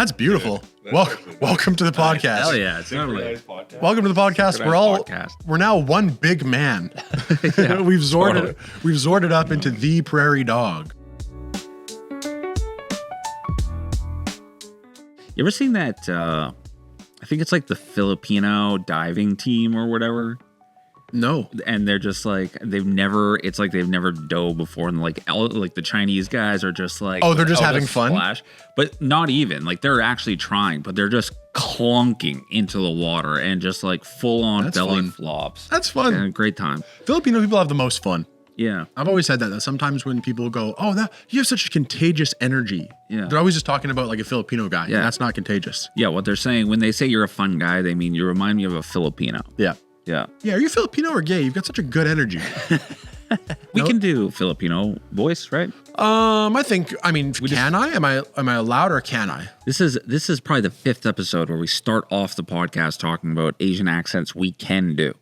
That's beautiful. Welcome to the podcast. Hell yeah, totally. Welcome to the podcast. We're now one big man. Yeah, we've zorted up into the Prairie Dog. You ever seen that? I think it's like the Filipino Diving Team or whatever. No. And they're just like they've never dove before, and like the Chinese guys are just like, they're just having fun, splash. But not even like they're actually trying, but they're just clunking into the water and just like full on belly flops. That's fun. And a great time. Filipino people have the most fun. Yeah, I've always said that sometimes when people go, you have such a contagious energy. Yeah, they're always just talking about like a Filipino guy. Yeah, that's not contagious. Yeah, what they're saying when they say you're a fun guy, they mean you remind me of a Filipino. Yeah. Yeah. Yeah. Are you Filipino or gay? You've got such a good energy. We can do Filipino voice, right? Am I allowed or can I? This is probably the 5th episode where we start off the podcast talking about Asian accents we can do.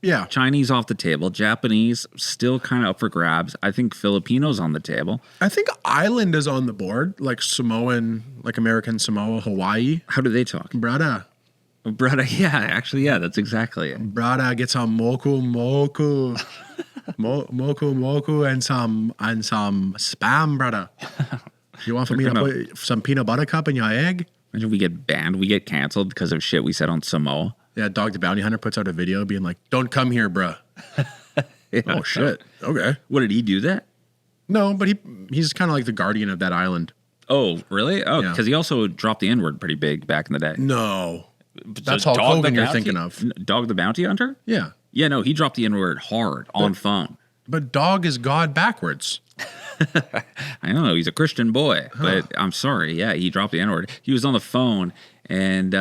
Yeah. Chinese off the table, Japanese still kind of up for grabs. I think Filipinos on the table. I think island is on the board, like Samoan, like American Samoa, Hawaii. How do they talk? Brada, yeah, that's exactly it. Brada, get some moku, and some spam, brother. You want for me to put some peanut butter cup in your egg? Imagine we get banned, we get canceled because of shit we said on Samoa. Yeah, Dog the Bounty Hunter puts out a video being like, "Don't come here, bruh." Yeah. Oh shit. Okay. What, did he do that? No, but he's kind of like the guardian of that island. Oh, really? Oh, because Yeah. he also dropped the N-word pretty big back in the day. No. That's So Hulk Hogan you're thinking of. Dog the Bounty Hunter? Yeah. Yeah, no, he dropped the N-word hard on phone. But dog is God backwards. I know, he's a Christian boy, but I'm sorry. Yeah, he dropped the N-word. He was on the phone, and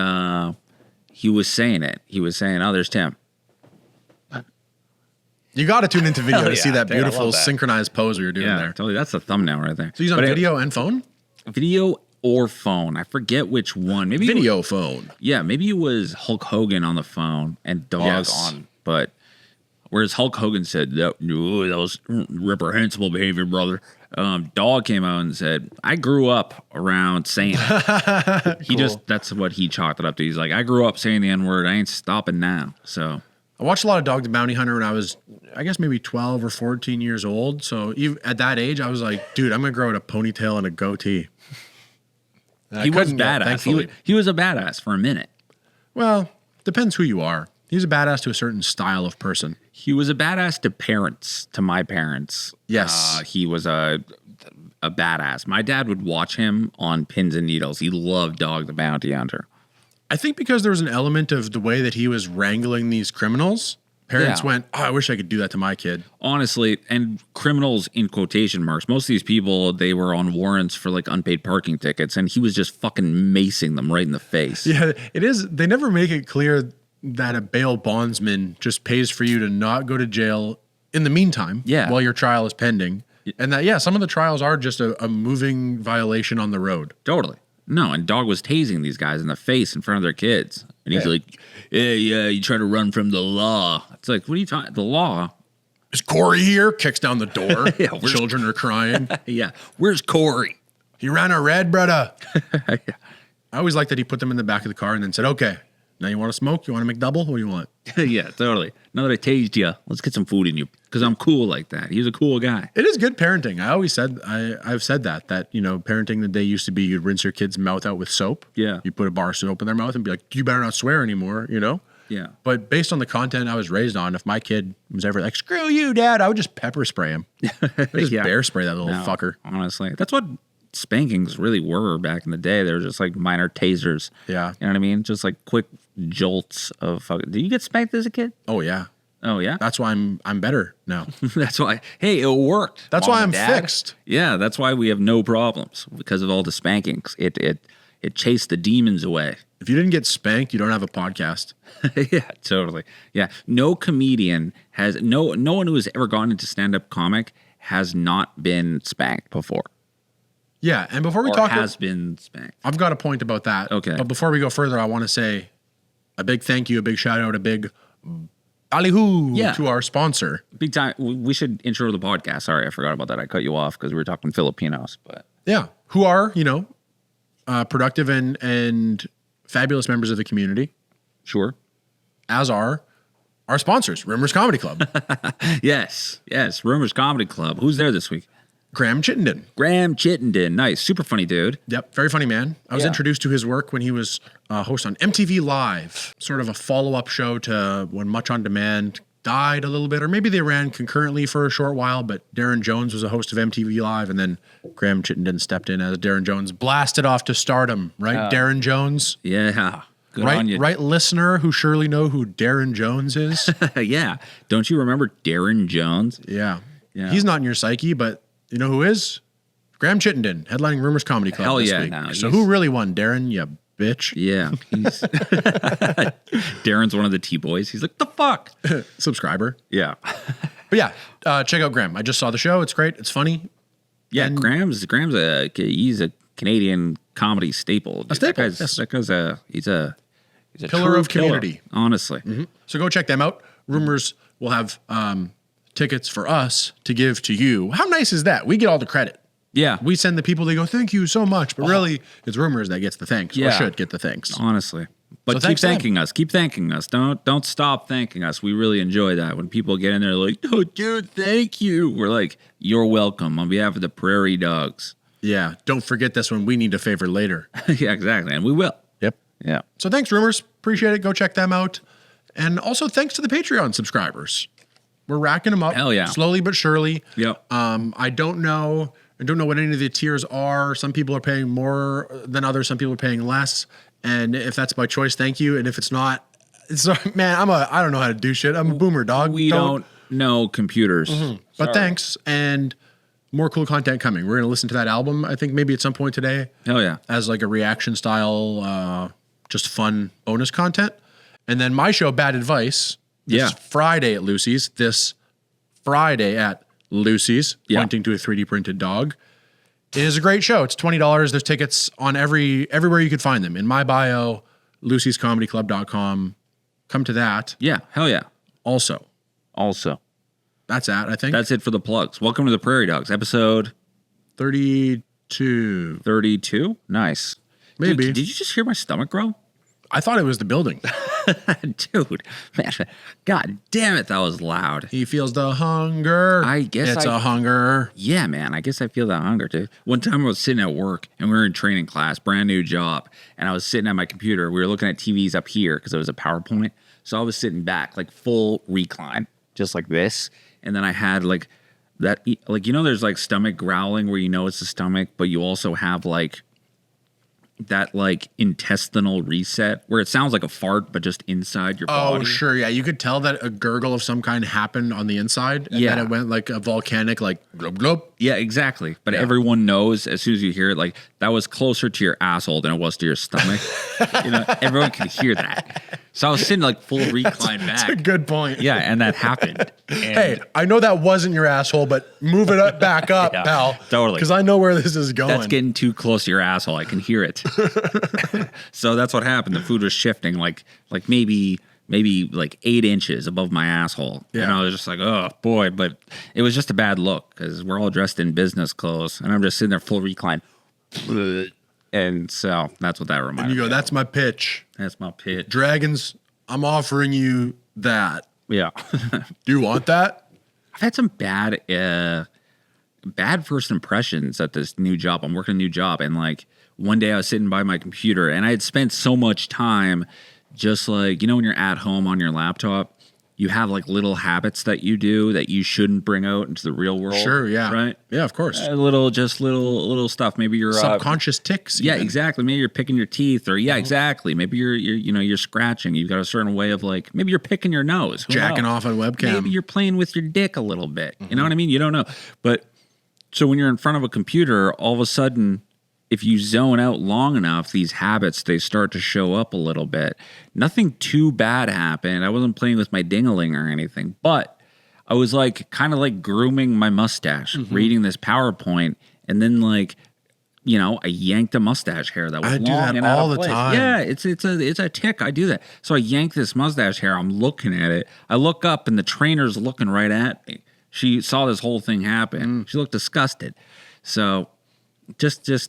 he was saying it. He was saying, "Oh, there's Tim." You got to tune into video to see that dude, I beautiful love that. synchronized pose we were doing there. Totally. That's the thumbnail right there. So he's on video and phone? Video or phone. I forget which one. Maybe Video phone. Yeah, maybe it was Hulk Hogan on the phone and Dog on. But whereas Hulk Hogan said, that was reprehensible behavior, brother. Dog came out and said, "I grew up around saying it." Cool. That's what he chalked it up to. He's like, "I grew up saying the N-word. I ain't stopping now." So I watched a lot of Dog the Bounty Hunter when I was, I guess, maybe 12 or 14 years old. So even at that age, I was like, dude, I'm going to grow out a ponytail and a goatee. He was badass. He was a badass for a minute. Well, depends who you are. He's a badass to a certain style of person. He was a badass to my parents. Yes. He was a badass. My dad would watch him on pins and needles. He loved Dog the Bounty Hunter. I think because there was an element of the way that he was wrangling these criminals, parents went, I wish I could do that to my kid. Honestly, and criminals in quotation marks, most of these people, they were on warrants for like unpaid parking tickets, and he was just fucking macing them right in the face. Yeah, it is. They never make it clear that a bail bondsman just pays for you to not go to jail in the meantime while your trial is pending. And that, some of the trials are just a moving violation on the road. Totally. No, and Dog was tasing these guys in the face in front of their kids. And he's like, yeah, you try to run from the law. It's like, what are you talking? The law? Is Corey here? Kicks down the door. Children are crying. Yeah. Where's Corey? He ran a red, brother. I always liked that he put them in the back of the car and then said, okay, now you want to smoke? You want to McDouble? What do you want? Yeah, totally. Now that I tased you, let's get some food in you. Because I'm cool like that. He's a cool guy. It is good parenting. I've said that, parenting the day used to be you'd rinse your kid's mouth out with soap. Yeah. You put a bar of soap in their mouth and be like, you better not swear anymore, Yeah. But based on the content I was raised on, if my kid was ever like, screw you, Dad, I would just pepper spray him. I'd just bear spray that little fucker. Honestly. That's what spankings really were back in the day. They were just like minor tasers. Yeah. You know what I mean? Just like quick jolts of fucking. Did you get spanked as a kid? Oh, yeah. Oh, yeah? That's why I'm better now. That's why. Hey, it worked. That's Mom why I'm Dad. fixed. Yeah, that's why we have no problems because of all the spankings. It chased the demons away. If you didn't get spanked, you don't have a podcast. Yeah, totally. Yeah, no comedian has no one who has ever gone into stand-up comic has not been spanked before. Yeah, and before we been spanked. I've got a point about that. Okay. But before we go further, I want to say a big thank you, a big shout out, a big ballyhoo to our sponsor. Big time. We should intro the podcast. Sorry, I forgot about that. I cut you off because we were talking Filipinos. But yeah, who are, productive and fabulous members of the community. Sure. As are our sponsors, Rumors Comedy Club. Yes. Rumors Comedy Club. Who's there this week? Graham Chittenden. Nice. Super funny dude. Yep. Very funny man. I was introduced to his work when he was a host on MTV Live, sort of a follow-up show to when Much On Demand died a little bit, or maybe they ran concurrently for a short while, but Darren Jones was a host of MTV Live, and then Graham Chittenden stepped in as Darren Jones, blasted off to stardom, right? Darren Jones? Yeah. Good right, on you. Right, listener who surely know who Darren Jones is? Yeah. Don't you remember Darren Jones? Yeah. He's not in your psyche, but you know who is? Graham Chittenden, headlining Rumors Comedy Club this week. No, so who really won? Darren, you bitch. Yeah. Darren's one of the T-boys. He's like, the fuck? Subscriber. Yeah. But yeah, check out Graham. I just saw the show. It's great. It's funny. Yeah, and Graham's he's a Canadian comedy staple. A staple. That guy's he's a pillar of community. Honestly. Mm-hmm. So go check them out. Rumors will have tickets for us to give to you. How nice is that? We get all the credit. Yeah. We send the people, they go, thank you so much. But really, it's Rumors that gets the thanks. Yeah. Or should get the thanks. Honestly. But so keep thanking us. Keep thanking us. Don't stop thanking us. We really enjoy that. When people get in there like, oh, dude, thank you. We're like, you're welcome on behalf of the Prairie Dawgs. Yeah. Don't forget this when we need a favor later. Yeah, exactly. And we will. Yep. Yeah. So thanks, Rumors. Appreciate it. Go check them out. And also thanks to the Patreon subscribers. We're racking them up. Hell yeah. Slowly but surely. Yep. I don't know what any of the tiers are. Some people are paying more than others. Some people are paying less. And if that's by choice, thank you. And if it's not, man, I don't know how to do shit. I'm a boomer, dog. We don't know computers. Mm-hmm. But thanks. And more cool content coming. We're going to listen to that album, I think maybe at some point today. Hell yeah. As like a reaction style, just fun bonus content. And then my show, Bad Advice, this Friday at Lucy's, pointing to a 3D printed dog. It is a great show. It's $20. There's tickets on everywhere you could find them. In my bio, lucyscomedyclub.com. Come to that. Yeah, hell yeah. Also. That's I think. That's it for the plugs. Welcome to the Prairie Dawgs, episode 32. 32? Nice. Maybe. Dude, did you just hear my stomach growl? I thought it was the building. Dude, man, God damn it, that was loud. He feels the hunger. I guess it's a hunger. Yeah, man, I guess I feel that hunger, too. One time I was sitting at work, and we were in training class, brand new job, and I was sitting at my computer. We were looking at TVs up here because it was a PowerPoint. So I was sitting back, like full recline, just like this. And then I had like that, like, you know, there's like stomach growling where you know it's the stomach, but you also have like that like intestinal reset where it sounds like a fart, but just inside your body. Oh, sure. Yeah. You could tell that a gurgle of some kind happened on the inside. And then it went like a volcanic, like glub, glub. Yeah, exactly. But everyone knows as soon as you hear it, like that was closer to your asshole than it was to your stomach. You know, everyone can hear that. So I was sitting like full recline back. That's a good point. Yeah. And that happened. Hey, I know that wasn't your asshole, but move it up, back up, pal. Totally. Because I know where this is going. That's getting too close to your asshole. I can hear it. So that's what happened. The food was shifting like maybe like 8 inches above my asshole. Yeah. And I was just like, oh boy. But it was just a bad look because we're all dressed in business clothes and I'm just sitting there full recline. And so that's what that reminded me. And you go, that's my pitch. That's my pitch. Dragons, I'm offering you that. Yeah. Do you want that? I've had some bad first impressions at this new job. I'm working a new job. And like one day I was sitting by my computer and I had spent so much time just like, you know, when you're at home on your laptop, you have like little habits that you do that you shouldn't bring out into the real world. Sure, yeah. Right? Yeah, of course. Little stuff. Maybe you're subconscious ticks. Yeah, exactly. Maybe you're picking your teeth or exactly. Maybe you're scratching. You've got a certain way of like, maybe you're picking your nose. Jacking off on webcam. Maybe you're playing with your dick a little bit. You know what I mean? You don't know. But so when you're in front of a computer, all of a sudden, if you zone out long enough, these habits, they start to show up a little bit. Nothing too bad happened. I wasn't playing with my ding-a-ling or anything, but I was like kind of like grooming my mustache, reading this PowerPoint, and then like, you know, I yanked a mustache hair that was long that and out all of the place. time. Yeah, it's a tick. I do that. So I yanked this mustache hair. I'm looking at it. I look up and the trainer's looking right at me. She saw this whole thing happen. She looked disgusted. So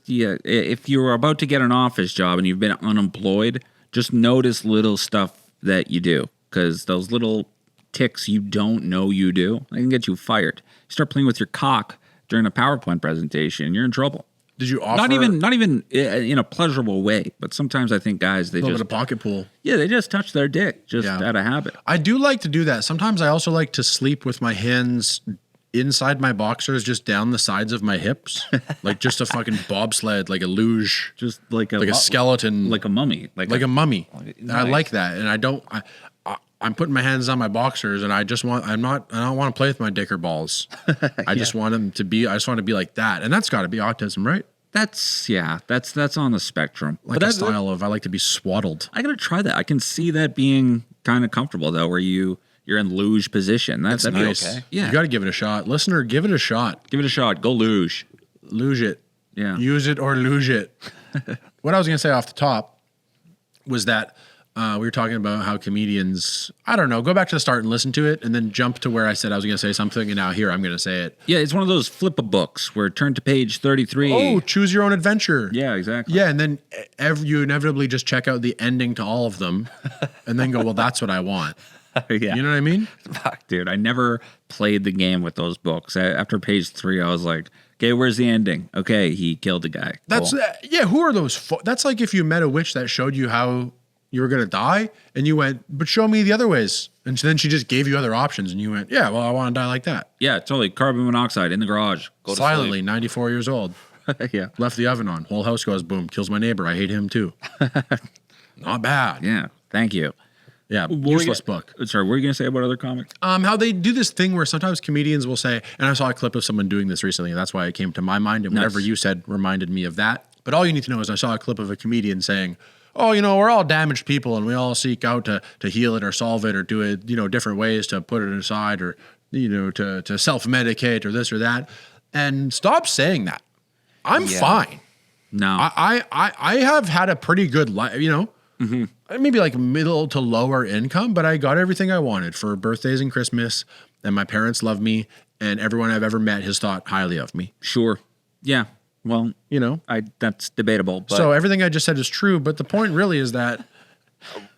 Yeah, if you're about to get an office job and you've been unemployed, just notice little stuff that you do, because those little ticks you don't know you do, they can get you fired. You start playing with your cock during a PowerPoint presentation, you're in trouble. Did you offer? Not even in a pleasurable way, but sometimes I think guys, they a little just bit of pocket pool. Yeah, they just touch their dick out of habit. I do like to do that. Sometimes I also like to sleep with my hands inside my boxers, just down the sides of my hips, like just a fucking bobsled, like a luge, just like a skeleton, like a mummy, like a mummy. Nice. I like that, and I'm putting my hands on my boxers, and I don't want to play with my dick or balls. I just want them to be. I just want to be like that, and that's got to be autism, right? That's on the spectrum. Like but a style of I like to be swaddled. I gotta try that. I can see that being kind of comfortable though, where you're in luge position. That'd nice. Be okay. Yeah, you got to give it a shot, listener. Give it a shot. Give it a shot. Go luge. Luge it. Yeah. Use it or luge it. What I was gonna say off the top was that we were talking about how comedians, I don't know, go back to the start and listen to it and then jump to where I said I was going to say something and now here I'm going to say it. Yeah, it's one of those flip-a-books where turn to page 33. Oh, choose your own adventure. Yeah, exactly. Yeah, and then you inevitably just check out the ending to all of them and then go, well, that's what I want. Yeah. You know what I mean? Fuck, dude, I never played the game with those books. After page 3, I was like, okay, where's the ending? Okay, he killed the guy. That's, yeah, who are those? That's like if you met a witch that showed you how you were going to die and you went, but show me the other ways. And then she just gave you other options and you went, yeah, well, I want to die like that. Yeah, totally. Carbon monoxide in the garage. Go silently, 94 years old. Yeah. Left the oven on. Whole house goes boom. Kills my neighbor. I hate him too. Not bad. Yeah. Thank you. Yeah. Useless book. Sorry, what were you going to say about other comics? How they do this thing where sometimes comedians will say, and I saw a clip of someone doing this recently, and that's why it came to my mind, and whatever you said reminded me of that. But all you need to know is I saw a clip of a comedian saying, oh, we're all damaged people and we all seek out to heal it or solve it or do it, different ways to put it aside or, to self-medicate or this or that. And stop saying that. I'm fine. No. I have had a pretty good life, maybe like middle to lower income, but I got everything I wanted for birthdays and Christmas, and my parents love me, and everyone I've ever met has thought highly of me. Sure. Yeah. Well, that's debatable. But. So everything I just said is true, but the point really is that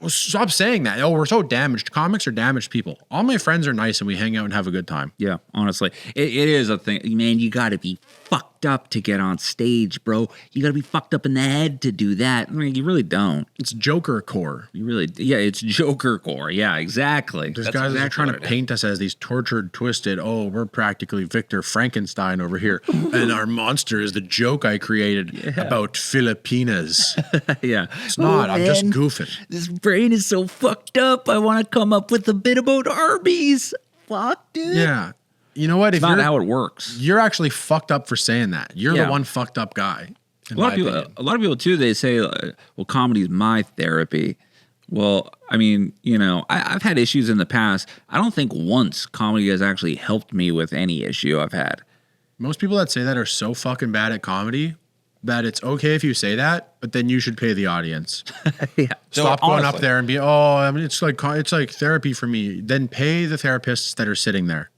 stop saying that. Oh, we're so damaged. Comics are damaged people. All my friends are nice and we hang out and have a good time. Yeah, honestly. It is a thing. Man, you got to be fucked up to get on stage, bro. You got to be fucked up in the head to do that. I mean, you really don't. It's Joker core. It's Joker core. Yeah, exactly. There's guys that are trying to paint us as these tortured, twisted, we're practically Victor Frankenstein over here. And our monster is the joke I created about Filipinas. Yeah. It's not. I'm just goofing. This brain is so fucked up. I want to come up with a bit about Arby's. Fuck, dude. Yeah. You know what? It's not how it works. You're actually fucked up for saying that. You're the one fucked up guy. A lot of people too, they say, well, comedy is my therapy. Well, I mean, I've had issues in the past. I don't think once comedy has actually helped me with any issue I've had. Most people that say that are so fucking bad at comedy that it's okay if you say that, but then you should pay the audience. Yeah. Stop going up there and be, it's like therapy for me. Then pay the therapists that are sitting there.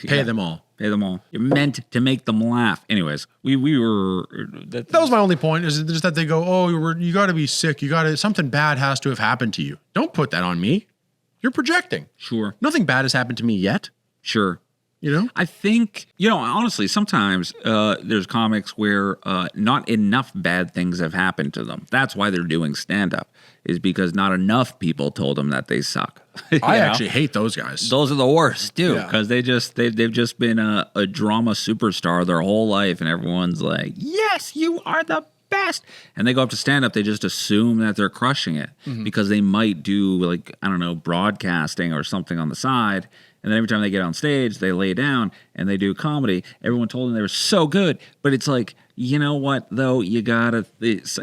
Pay them all. Pay them all. You're meant to make them laugh. Anyways, we were. That was my only point. Is just that they go, you got to be sick. Something bad has to have happened to you. Don't put that on me. You're projecting. Sure. Nothing bad has happened to me yet. Sure. I think, honestly, sometimes there's comics where not enough bad things have happened to them. That's why they're doing stand-up, is because not enough people told them that they suck. I actually hate those guys. Those are the worst, too, because they've just been a drama superstar their whole life, and everyone's like, yes, you are the best. And they go up to stand-up, they just assume that they're crushing it because they might do, broadcasting or something on the side. And then every time they get on stage, they lay down and they do comedy. Everyone told them they were so good. But it's like, you know what, though? You gotta,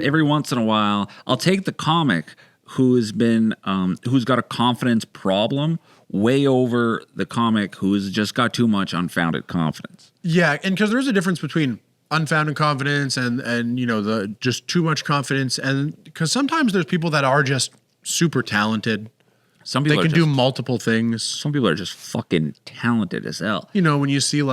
every once in a while, I'll take the comic who's got a confidence problem way over the comic who's just got too much unfounded confidence. Yeah, and because there's a difference between unfounded confidence and the just too much confidence. And because sometimes there's people that are just super talented. Some people can do multiple things. Some people are just fucking talented as hell. When you see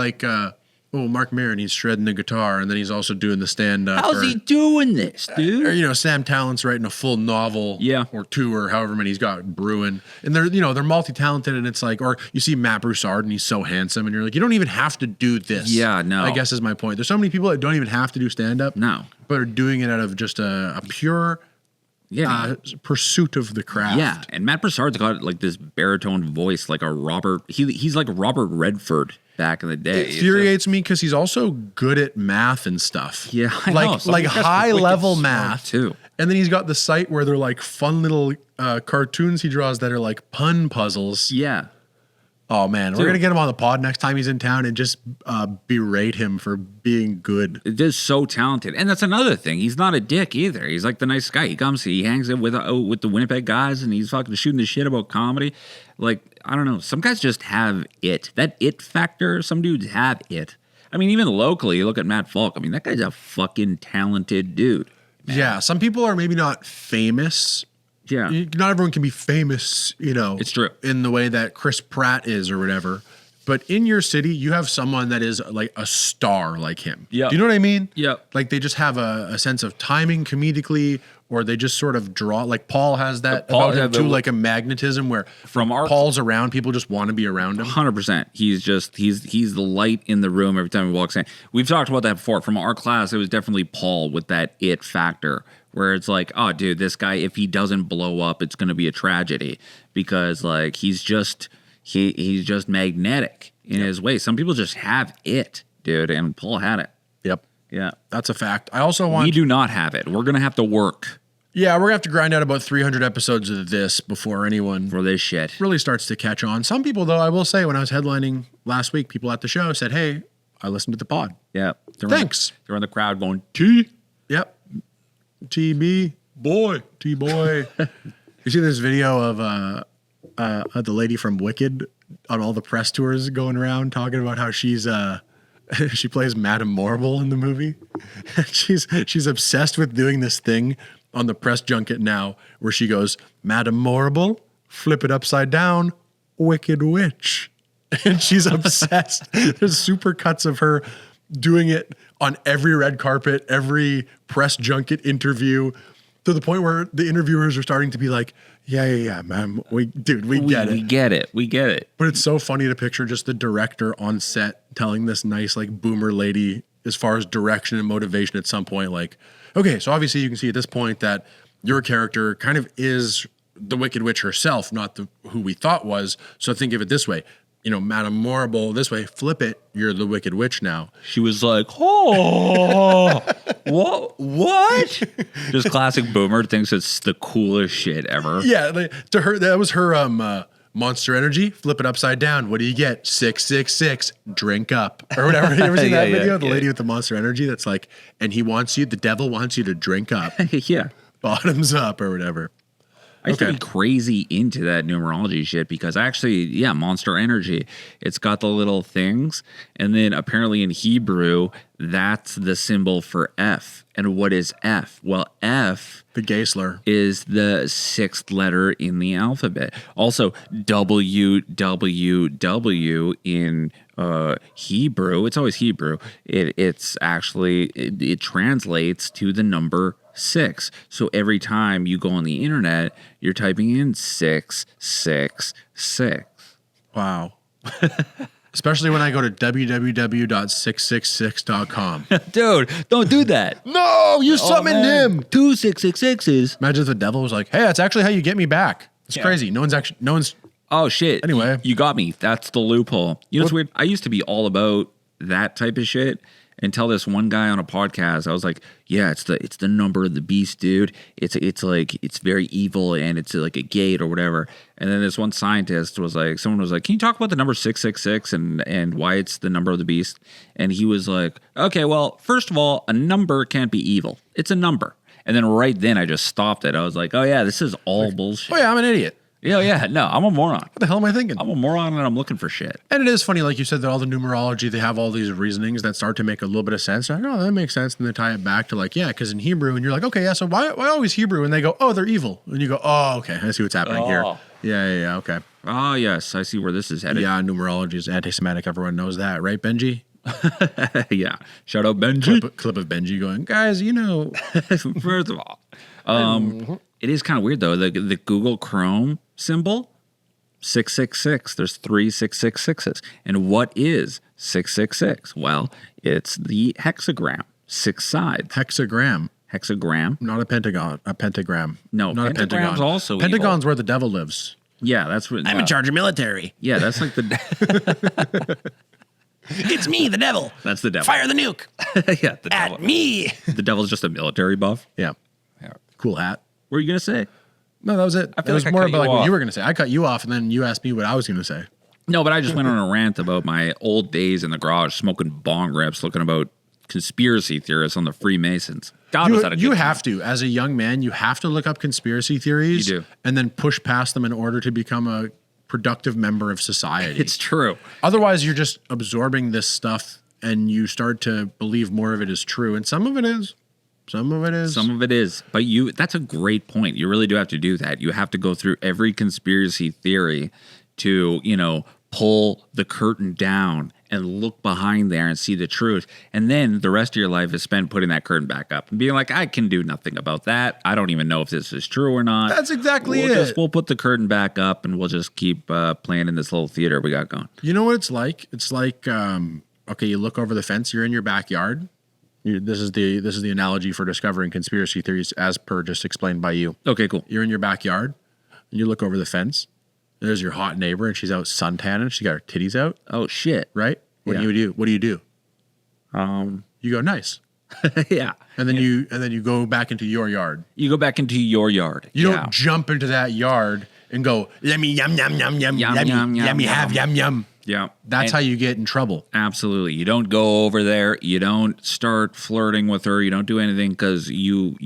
oh, Mark Maron, he's shredding the guitar, and then he's also doing the stand-up. How's he doing this, dude? Or, Sam Tallent's writing a full novel or two or however many he's got brewing. And they're multi-talented, and it's like, or you see Matt Broussard, and he's so handsome, and you're like, you don't even have to do this. Yeah, no. I guess is my point. There's so many people that don't even have to do stand-up. No. But are doing it out of just a pure... pursuit of the craft. Yeah, and Matt Broussard's got like this baritone voice, like a Robert. He's like Robert Redford back in the day. It infuriates me because he's also good at math and stuff. Yeah, I know. Like high level math too. And then he's got the site where they're like fun little cartoons he draws that are like pun puzzles. Yeah. Oh man, we're gonna get him on the pod next time he's in town and just berate him for being good. It is so talented, and that's another thing. He's not a dick either. He's like the nice guy. He comes, he hangs out with the Winnipeg guys, and he's fucking shooting the shit about comedy. Like I don't know, some guys just have that it factor. Some dudes have it. I mean, even locally, you look at Matt Falk. I mean, that guy's a fucking talented dude. Man. Yeah, some people are maybe not famous. Yeah. Not everyone can be famous, It's true. In the way that Chris Pratt is or whatever. But in your city, you have someone that is like a star like him. Yeah. Do you know what I mean? Yeah. Like they just have a sense of timing comedically, or they just sort of draw. Like Paul has that about him too, like a magnetism where Paul's around, people just want to be around him. 100%. He's the light in the room every time he walks in. We've talked about that before. From our class, it was definitely Paul with that it factor. Where it's like, oh, dude, this guy, if he doesn't blow up, it's going to be a tragedy because, like, he's just magnetic in his way. Some people just have it, dude, and Paul had it. Yep. Yeah. That's a fact. I also want... We do not have it. We're going to have to work. Yeah, we're going to have to grind out about 300 episodes of this before anyone... For this shit. ...really starts to catch on. Some people, though, I will say, when I was headlining last week, people at the show said, hey, I listened to the pod. Yeah. Thanks. They're in the crowd going, T. Yep. TB boy, T-boy. You see this video of the lady from Wicked on all the press tours going around talking about how she's she plays Madame Morrible in the movie. she's obsessed with doing this thing on the press junket now where she goes, Madame Morrible, flip it upside down, Wicked Witch. And she's obsessed. There's super cuts of her doing it on every red carpet, every press junket interview, to the point where the interviewers are starting to be like, yeah, ma'am. We get it. We get it. But it's so funny to picture just the director on set telling this nice, like, boomer lady, as far as direction and motivation at some point, like, okay, so obviously you can see at this point that your character kind of is the Wicked Witch herself, not who we thought was. So think of it this way. Madame Morrible this way, flip it, you're the Wicked Witch now. She was like, oh, what? Just classic boomer, thinks it's the coolest shit ever. Yeah, to her, that was her Monster Energy, flip it upside down. What do you get? 666, drink up. Or whatever. You ever seen that video? The lady with the Monster Energy that's like, and the devil wants you to drink up. Yeah. Bottoms up or whatever. I used to be crazy into that numerology shit because actually, Monster Energy, it's got the little things. And then apparently in Hebrew, that's the symbol for F. And what is F? Well, F... the gay slur. ...is the sixth letter in the alphabet. Also, WWW in Hebrew, it's always Hebrew. It's actually, it translates to the number 6. So every time you go on the internet, you're typing in 666. Wow. Especially when I go to www.666.com. Dude, don't do that. No, you summoned him. 2 666s. Imagine if the devil was like, hey, that's actually how you get me back. It's crazy. No one's. Oh, shit. Anyway. You got me. That's the loophole. You know what's weird? I used to be all about that type of shit. Until this one guy on a podcast, I was like, yeah, it's the number of the beast, dude. It's like, it's very evil and it's like a gate or whatever. And then this one scientist was like, someone was like, can you talk about the number 666 and why it's the number of the beast? And he was like, okay, well, first of all, a number can't be evil. It's a number. And then right then I just stopped it. I was like, oh yeah, this is all bullshit. Oh yeah, I'm an idiot. Yeah, no, I'm a moron. What the hell am I thinking? I'm a moron and I'm looking for shit. And it is funny, like you said, that all the numerology, they have all these reasonings that start to make a little bit of sense. Like, oh, that makes sense. And they tie it back to like, yeah, because in Hebrew, and you're like, okay, yeah, so why always Hebrew? And they go, oh, they're evil. And you go, oh, okay, I see what's happening here. Yeah, okay. Oh, yes, I see where this is headed. Yeah, numerology is anti-Semitic. Everyone knows that, right, Benji? Yeah. Shout out Benji. Clip of Benji going, guys, First of all, it is kind of weird though. The Google Chrome symbol, 666. There's 3 666s. And what is 666? Well, it's the hexagram, 6 sides. Hexagram. Not a pentagon. A pentagram. No, not a pentagon. Also Pentagon's evil. Where the devil lives. Yeah, that's what. I'm in charge of military. Yeah, that's like the. It's me, the devil. That's the devil. Fire the nuke. Yeah, the devil. At me. The devil's just a military buff. Yeah. Cool hat. What are you gonna say? No, that was it. I feel it was like I more cut about you like what off. you were going to say. I cut you off, and then you asked me what I was going to say. No, but I just went on a rant about my old days in the garage, smoking bong rips, looking about conspiracy theorists on the Freemasons. God, was that a good You time. have to, as a young man, you have to look up conspiracy theories. You do. And then push past them in order to become a productive member of society. It's true. Otherwise, you're just absorbing this stuff, and you start to believe more of it is true. And some of it is. Some of it is. But that's a great point. You really do have to do that. You have to go through every conspiracy theory to, pull the curtain down and look behind there and see the truth. And then the rest of your life is spent putting that curtain back up and being like, I can do nothing about that. I don't even know if this is true or not. That's exactly it. We'll put the curtain back up and we'll just keep playing in this little theater we got going. You know what it's like? It's like, okay, you look over the fence, you're in your backyard. This is the analogy for discovering conspiracy theories as per just explained by you. Okay, cool. You're in your backyard, and you look over the fence. There's your hot neighbor, and she's out suntanning. She got her titties out. Oh shit! Right? What do you do? What do you do? You go nice. Yeah. And then you go back into your yard. You go back into your yard. You don't jump into that yard and go, let me yum yum yum yum Yum, let yum, me yum, let me yum. have yum yum. Yeah. That's how you get in trouble. Absolutely. You don't go over there. You don't start flirting with her. You don't do anything because you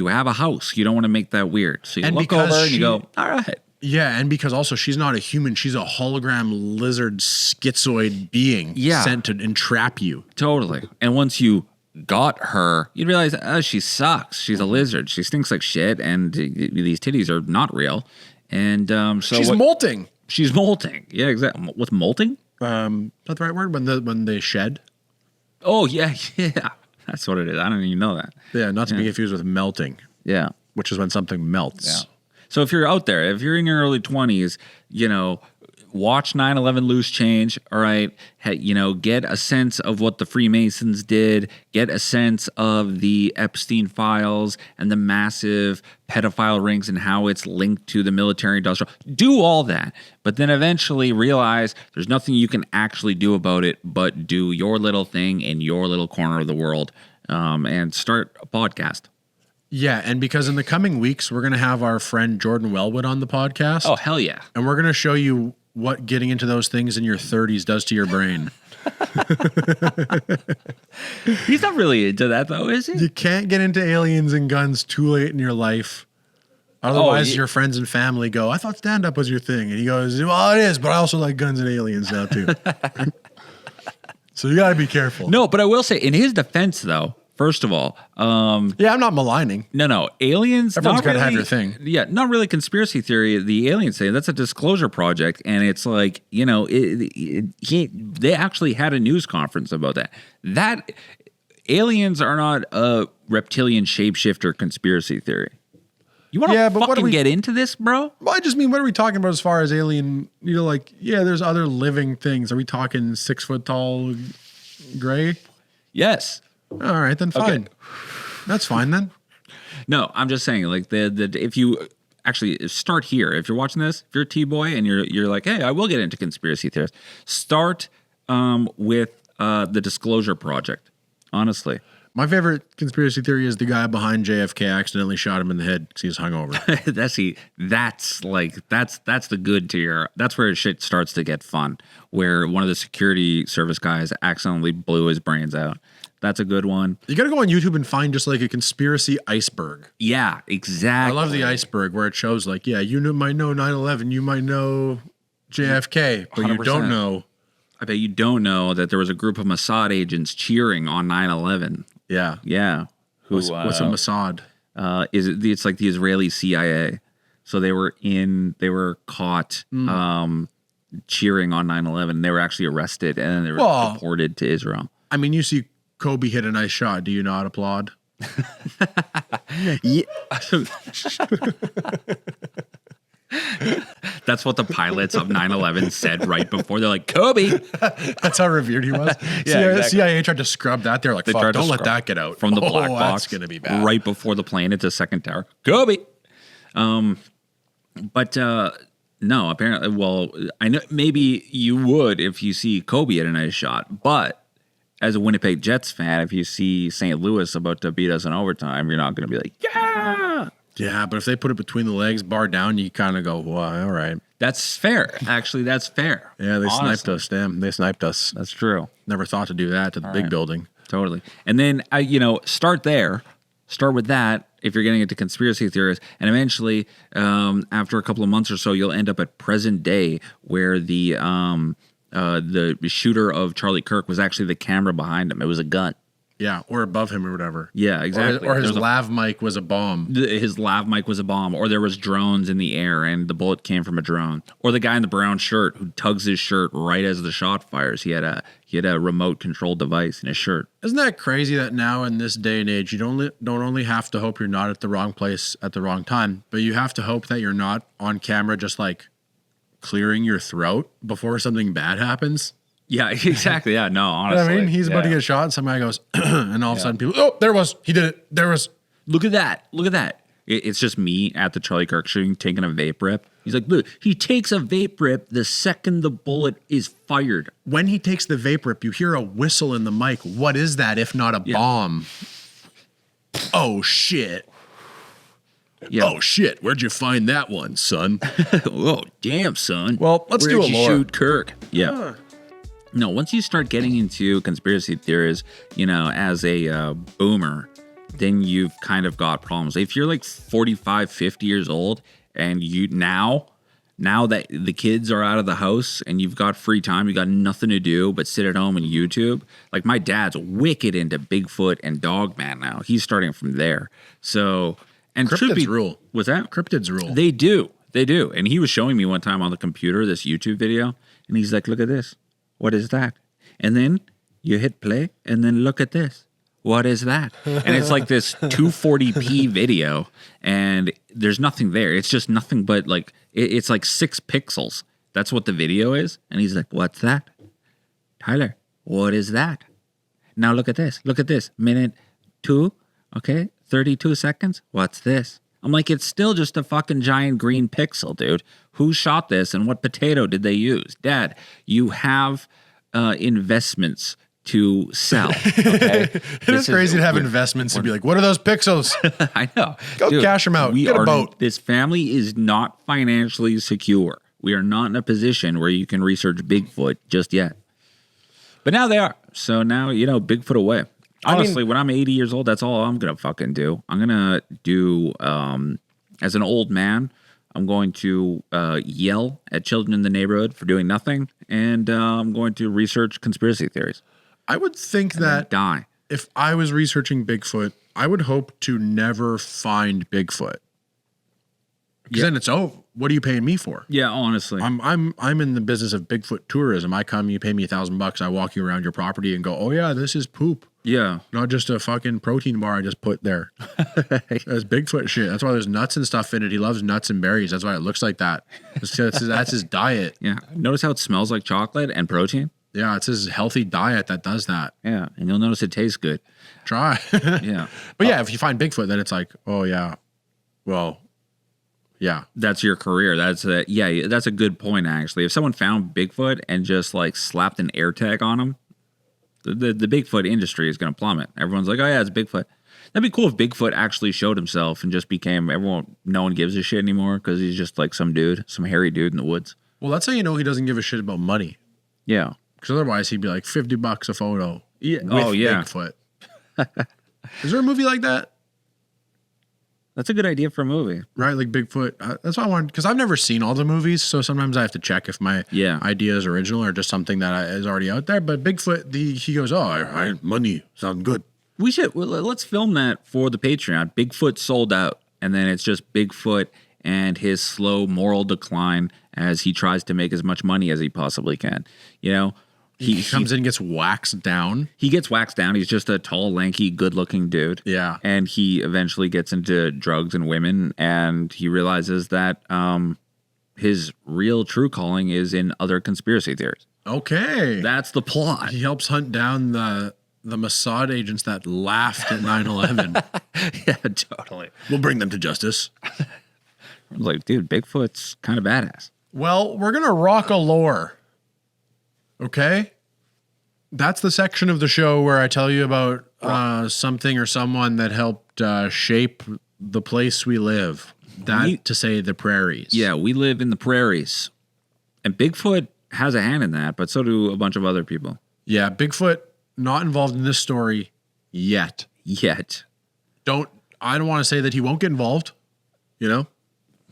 have a house. You don't want to make that weird. So you look over and you go, all right. Yeah, and because also she's not a human, she's a hologram lizard schizoid being sent to entrap you. Totally. And once you got her, you'd realize, she sucks. She's a lizard. She stinks like shit, and these titties are not real. And so she's molting. She's molting. Yeah, exactly. What's molting? Is that the right word? When they shed? Oh, yeah. That's what it is. I don't even know that. Yeah, not to be confused with melting. Yeah. Which is when something melts. Yeah. So if you're out there, if you're in your early 20s, watch 9/11 Loose Change, all right? Get a sense of what the Freemasons did, get a sense of the Epstein files and the massive pedophile rings and how it's linked to the military industrial. Do all that, but then eventually realize there's nothing you can actually do about it but do your little thing in your little corner of the world, and start a podcast. Yeah, and because in the coming weeks, we're going to have our friend Jordan Wellwood on the podcast. Oh, hell yeah. And we're going to show you what getting into those things in your 30s does to your brain. He's not really into that, though, is he? You can't get into aliens and guns too late in your life. Otherwise, your friends and family go, I thought stand-up was your thing. And he goes, well, it is, but I also like guns and aliens now, too. So you got to be careful. No, but I will say, in his defense, though, first of all, yeah, I'm not maligning. No, aliens. Everyone's got to have your thing. Yeah, not really conspiracy theory. The aliens say that's a disclosure project, and it's like they actually had a news conference about that. That aliens are not a reptilian shapeshifter conspiracy theory. You want to fucking get into this, bro? Well, I just mean, what are we talking about as far as alien? There's other living things. Are we talking 6 foot tall, gray? Yes. All right, then fine. Okay. That's fine then. No, I'm just saying, like if you actually start here, if you're watching this, if you're a T-boy and you're like, hey, I will get into conspiracy theories, start with the Disclosure Project. Honestly, my favorite conspiracy theory is the guy behind JFK accidentally shot him in the head because he was hungover. That's the good tier. That's where shit starts to get fun. Where one of the security service guys accidentally blew his brains out. That's a good one. You got to go on YouTube and find just like a conspiracy iceberg. Yeah, exactly. I love the iceberg where it shows like, might know 9/11, you might know JFK, but 100%. You don't know. I bet you don't know that there was a group of Mossad agents cheering on 9/11. Yeah. Yeah. What's a Mossad? It's like the Israeli CIA. So they were caught cheering on 9/11. They were actually arrested and then they were deported to Israel. I mean, you see Kobe hit a nice shot. Do you not applaud? Yeah. That's what the pilots of 9/11 said right before. They're like, Kobe. That's how revered he was. CIA tried to scrub that. They're like, fuck, don't let that get out. From the black box. That's going to be bad. Right before the plane hit the second tower. Kobe. But no, apparently, well, I know maybe you would if you see Kobe at a nice shot, but as a Winnipeg Jets fan, if you see St. Louis about to beat us in overtime, you're not going to be like, yeah. Yeah, but if they put it between the legs, bar down, you kind of go, well, all right. That's fair. Actually, that's fair. Yeah, they sniped us. Damn, they sniped us. That's true. Never thought to do that to the big building. Totally. And then, start there. Start with that if you're getting into conspiracy theories. And eventually, after a couple of months or so, you'll end up at present day where the shooter of Charlie Kirk was actually the camera behind him. It was a gun. Yeah, or above him or whatever. Yeah, exactly. Or his lav mic was a bomb. His lav mic was a bomb. Or there was drones in the air and the bullet came from a drone. Or the guy in the brown shirt who tugs his shirt right as the shot fires. He had a remote control device in his shirt. Isn't that crazy that now in this day and age, you don't only have to hope you're not at the wrong place at the wrong time, but you have to hope that you're not on camera just like clearing your throat before something bad happens? Yeah, exactly. Yeah, no, honestly. I mean, he's about to get shot, and some guy goes, and all of a sudden people, he did it. There was. Look at that. It's just me at the Charlie Kirk shooting taking a vape rip. He's like, look, he takes a vape rip the second the bullet is fired. When he takes the vape rip, you hear a whistle in the mic. What is that if not a bomb? Oh, shit. Yeah. Oh, shit. Where'd you find that one, son? Oh, damn, son. Well, let's do a lore. Shoot Kirk? Yeah. No, once you start getting into conspiracy theories, as a boomer, then you've kind of got problems. If you're like 45, 50 years old and you now that the kids are out of the house and you've got free time, you got nothing to do but sit at home and YouTube. Like my dad's wicked into Bigfoot and Dogman now. He's starting from there. So, and cryptids rule. What's that? Cryptids rule. They do. And he was showing me one time on the computer this YouTube video and he's like, look at this. What is that? And then you hit play and then look at this. What is that? And it's like this 240p video and there's nothing there. It's just nothing but like, it's like 6 pixels. That's what the video is. And he's like, what's that? Tyler, what is that? Now look at this. Look at this. Minute 2. Okay. 32 seconds. What's this? I'm like, it's still just a fucking giant green pixel, dude. Who shot this and what potato did they use? Dad, you have investments to sell. Okay? It's crazy to have investments and be like, what are those pixels? I know. Go cash them out. Get a boat. This family is not financially secure. We are not in a position where you can research Bigfoot just yet. But now they are. So now, Bigfoot away. Honestly, when I'm 80 years old, that's all I'm going to fucking do. I'm going to do, as an old man, I'm going to yell at children in the neighborhood for doing nothing, and I'm going to research conspiracy theories. I would think that if I was researching Bigfoot, I would hope to never find Bigfoot. Because then it's, what are you paying me for? Yeah, honestly. I'm in the business of Bigfoot tourism. I come, you pay me $1,000, I walk you around your property and go, oh yeah, this is poop. Yeah. Not just a fucking protein bar I just put there. That's Bigfoot shit. That's why there's nuts and stuff in it. He loves nuts and berries. That's why it looks like that. That's his diet. Yeah. Notice how it smells like chocolate and protein? Yeah, it's his healthy diet that does that. Yeah, and you'll notice it tastes good. Try. Yeah. But yeah, if you find Bigfoot, then it's like, oh yeah, well, yeah. That's your career. That's a good point, actually. If someone found Bigfoot and just like slapped an air tag on him, the Bigfoot industry is going to plummet. Everyone's like, oh yeah, it's Bigfoot. That'd be cool if Bigfoot actually showed himself and just became no one gives a shit anymore because he's just like some hairy dude in the woods. Well, that's how you know he doesn't give a shit about money. Yeah. Because otherwise he'd be like $50 a photo. Yeah. With Bigfoot. Is there a movie like that? That's a good idea for a movie. Right, like Bigfoot. That's why I wanted, because I've never seen all the movies, so sometimes I have to check if my idea is original or just something that is already out there. But Bigfoot, he goes, money, sounds good. Let's film that for the Patreon. Bigfoot sold out, and then it's just Bigfoot and his slow moral decline as he tries to make as much money as he possibly can. You know, he comes in and gets waxed down. He gets waxed down. He's just a tall, lanky, good-looking dude. Yeah. And he eventually gets into drugs and women, and he realizes that his real true calling is in other conspiracy theories. Okay. That's the plot. He helps hunt down the Mossad agents that laughed at 9/11. Yeah, totally. We'll bring them to justice. I was like, dude, Bigfoot's kind of badass. Well, we're going to rock a lore. Okay? That's the section of the show where I tell you about something or someone that helped shape the place we live. To say the prairies. Yeah, we live in the prairies. And Bigfoot has a hand in that, but so do a bunch of other people. Yeah, Bigfoot not involved in this story yet. I don't want to say that he won't get involved, you know?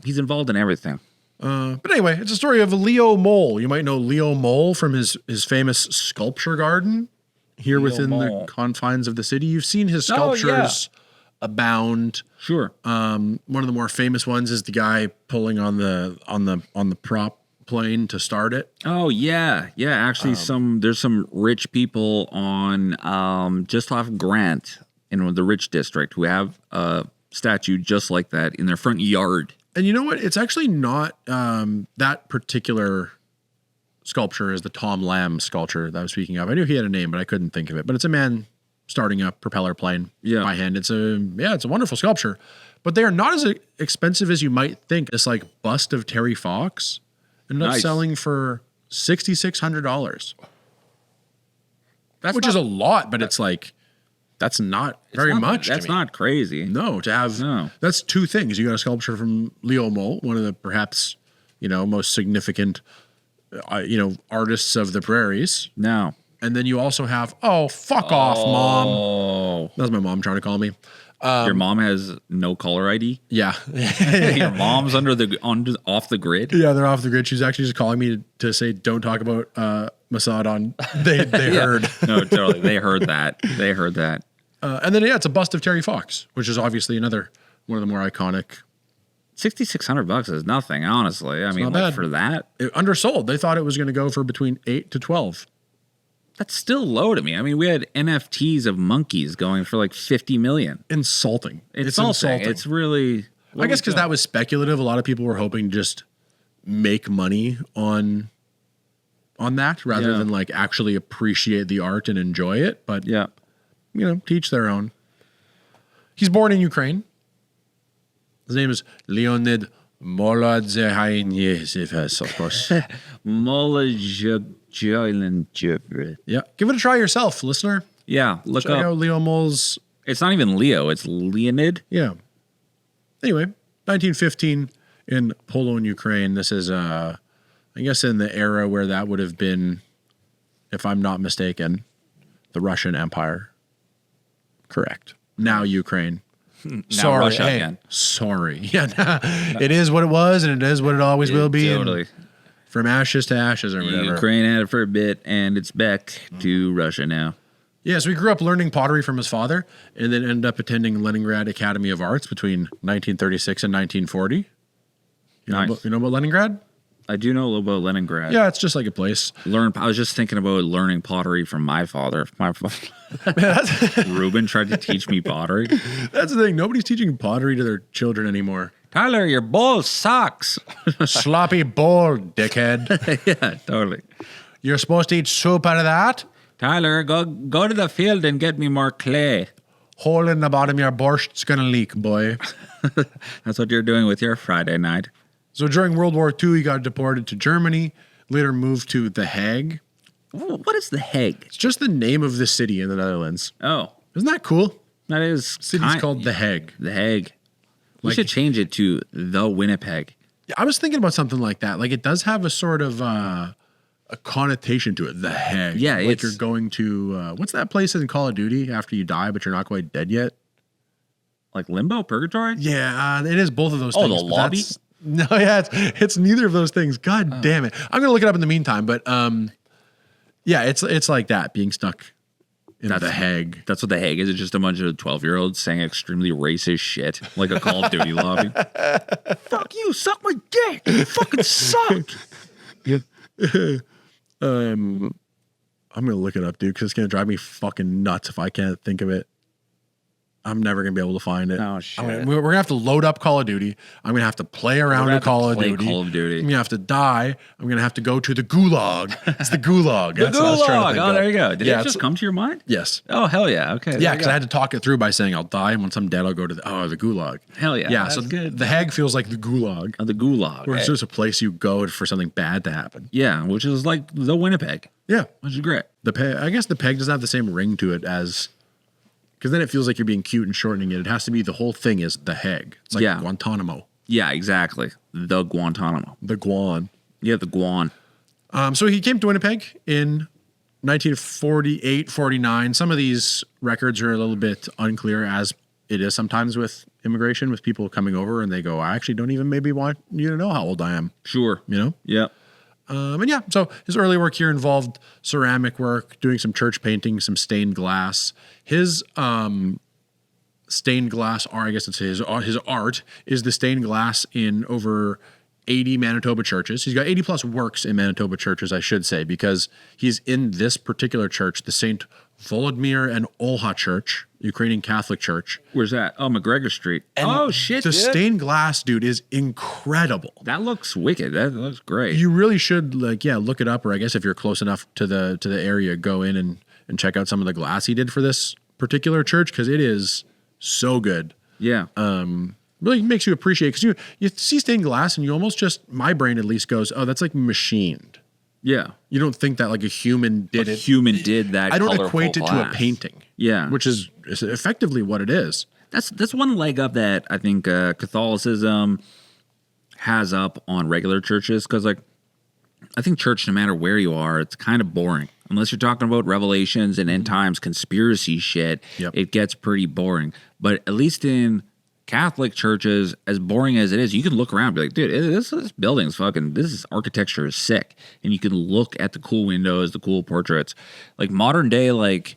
He's involved in everything. But anyway, it's a story of Leo Mol. You might know Leo Mol from his famous sculpture garden here within the confines of the city. You've seen his sculptures abound. Sure. One of the more famous ones is the guy pulling on the prop plane to start it. Oh yeah. Actually, there's some rich people on just off Grant in the rich district who have a statue just like that in their front yard. And you know what? It's actually not that particular sculpture is the Tom Lamb sculpture that I was speaking of. I knew he had a name, but I couldn't think of it. But it's a man starting a propeller plane by hand. It's a wonderful sculpture, but they are not as expensive as you might think. This like bust of Terry Fox ended up selling for $6,600. Which is a lot, but it's like that's not very much. That's not crazy. No, that's two things. You got a sculpture from Leo Mol, one of the perhaps most significant artists of the prairies. No. And then you also have, fuck off, Mom. That was my mom trying to call me. Your mom has no caller ID? Yeah. Your mom's off the grid? Yeah, they're off the grid. She's actually just calling me to say, don't talk about Mossad on. They heard. No, totally. They heard that. And then, it's a bust of Terry Fox, which is obviously another one of the more iconic. $6,600 is nothing, honestly. I mean, like for that. Undersold. They thought it was going to go for between 8 to 12. That's still low to me. I mean, we had NFTs of monkeys going for like 50 million. Insulting. It's insulting. It's really. I guess because that was speculative. A lot of people were hoping to just make money on that rather than like actually appreciate the art and enjoy it. But teach their own. He's born in Ukraine. His name is Leonid Molodzehainyev, of course. Yeah, give it a try yourself, listener. Yeah, look Check out Leo Mol's. It's not even Leo; it's Leonid. Yeah. Anyway, 1915 in Poland, Ukraine. This is, I guess, in the era where that would have been, if I'm not mistaken, the Russian Empire. Correct. Now Ukraine. Now Russia again. Sorry. Yeah, it is what it was, and it is what it always will be. Totally. From ashes to ashes or whatever. Ukraine had it for a bit, and it's back to Russia now. Yeah, so he grew up learning pottery from his father, and then ended up attending Leningrad Academy of Arts between 1936 and 1940. You know about Leningrad? I do know a little about Leningrad. Yeah, it's just like a place. I was just thinking about learning pottery from my father. Ruben tried to teach me pottery. That's the thing. Nobody's teaching pottery to their children anymore. Tyler, your bowl sucks. Sloppy bowl, dickhead. Yeah, totally. You're supposed to eat soup out of that? Tyler, go to the field and get me more clay. Hole in the bottom of your borsh's gonna leak, boy. That's what you're doing with your Friday night. So during World War II, he got deported to Germany, later moved to The Hague. What is The Hague? It's just the name of the city in the Netherlands. Oh. Isn't that cool? That is. The city's called The Hague. The Hague. We should change it to The Winnipeg. Yeah, I was thinking about something like that. Like it does have a sort of a connotation to it. The Hague. Yeah, like you're going to what's that place in Call of Duty after you die but you're not quite dead yet? Like Limbo, Purgatory? Yeah, it is both of those things. Oh, the lobby? No, yeah, it's neither of those things. God damn it! I'm gonna look it up in the meantime. But it's like that being stuck in The Hague. That's what The Hague is. It's just a bunch of 12-year-olds saying extremely racist shit, like a Call of Duty lobby. Fuck you, suck my dick. You fucking suck. I'm gonna look it up, dude, because it's gonna drive me fucking nuts if I can't think of it. I'm never gonna be able to find it. Oh shit! We're gonna have to load up Call of Duty. I'm gonna have to play around with Call of Duty. Call of Duty. I'm gonna have to die. I'm gonna have to go to the gulag. It's the gulag. The gulag. Oh, there you go. Did it just come to your mind? Yes. Oh hell yeah. Okay. Yeah, because I had to talk it through by saying I'll die, and once I'm dead, I'll go to the gulag. Hell yeah. Yeah. So good. The Hague feels like the gulag. The gulag. Where it's just a place you go for something bad to happen. Yeah, which is like the Winnipeg. Yeah, which is great. I guess the peg doesn't have the same ring to it as. Because then it feels like you're being cute and shortening it. It has to be the whole thing is The Hague. It's like Guantanamo. Yeah, exactly. The Guantanamo. The Guan. Yeah, the Guan. So he came to Winnipeg in 1948, 49. Some of these records are a little bit unclear, as it is sometimes with immigration, with people coming over and they go, I actually don't even maybe want you to know how old I am. Sure. You know? Yeah. So his early work here involved ceramic work, doing some church painting, some stained glass. His stained glass art, I guess it's his art, is the stained glass in over 80 Manitoba churches. He's got 80 plus works in Manitoba churches, I should say, because he's in this particular church, the St. Volodymyr and Olha Church, Ukrainian Catholic Church. Where's that? Oh, McGregor Street. And the stained glass, dude, is incredible. That looks wicked. That looks great. You really should look it up, or I guess if you're close enough to the area, go in and check out some of the glass he did for this particular church, because it is so good. Yeah. Really makes you appreciate, because you see stained glass and you almost just, my brain at least goes, oh, that's like machined. Yeah. You don't think that like a human did it. Human did that. I don't equate it to a painting. Yeah. Which is effectively what it is. That's one leg up that I think Catholicism has up on regular churches, because like I think church, no matter where you are, it's kind of boring. Unless you're talking about revelations and end times conspiracy shit, It gets pretty boring. But at least in Catholic churches, as boring as it is, you can look around and be like, dude, this building's fucking, this architecture is sick. And you can look at the cool windows, the cool portraits. Like modern day, like,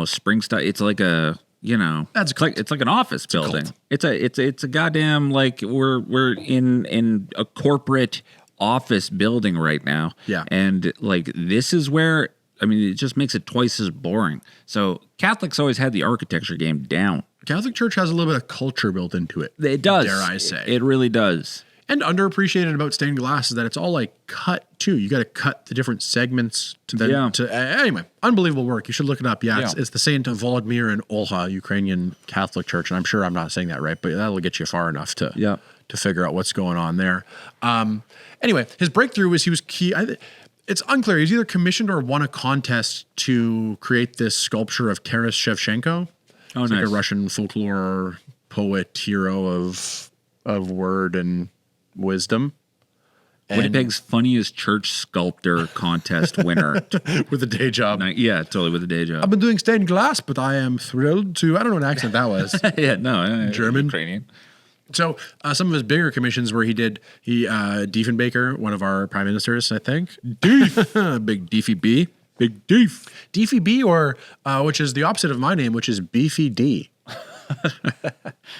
spring style, it's like a, it's like an office building. It's a goddamn, like, we're in a corporate office building right now. Yeah. And like, this is where, it just makes it twice as boring. So Catholics always had the architecture game down. Catholic Church has a little bit of culture built into it. It does. Dare I say. It really does. And underappreciated about stained glass is that it's all like cut too. You got to cut the different segments anyway, unbelievable work. You should look it up. Yeah. It's the St. Volodymyr and Olha Ukrainian Catholic Church. And I'm sure I'm not saying that right, but that'll get you far enough to figure out what's going on there. Anyway, his breakthrough was he was key. It's unclear. He's either commissioned or won a contest to create this sculpture of Taras Shevchenko. Oh, it's nice. like a Russian folklore poet, hero of word and wisdom. Winnipeg's funniest church sculptor contest winner. With a day job. Yeah, totally, with a day job. I've been doing stained glass, but I am thrilled to, I don't know what accent that was. German. Ukrainian. So some of his bigger commissions where he Diefenbaker, one of our prime ministers, I think. Big Deefy B. Big Deef. Deefy B, or which is the opposite of my name, which is Beefy D.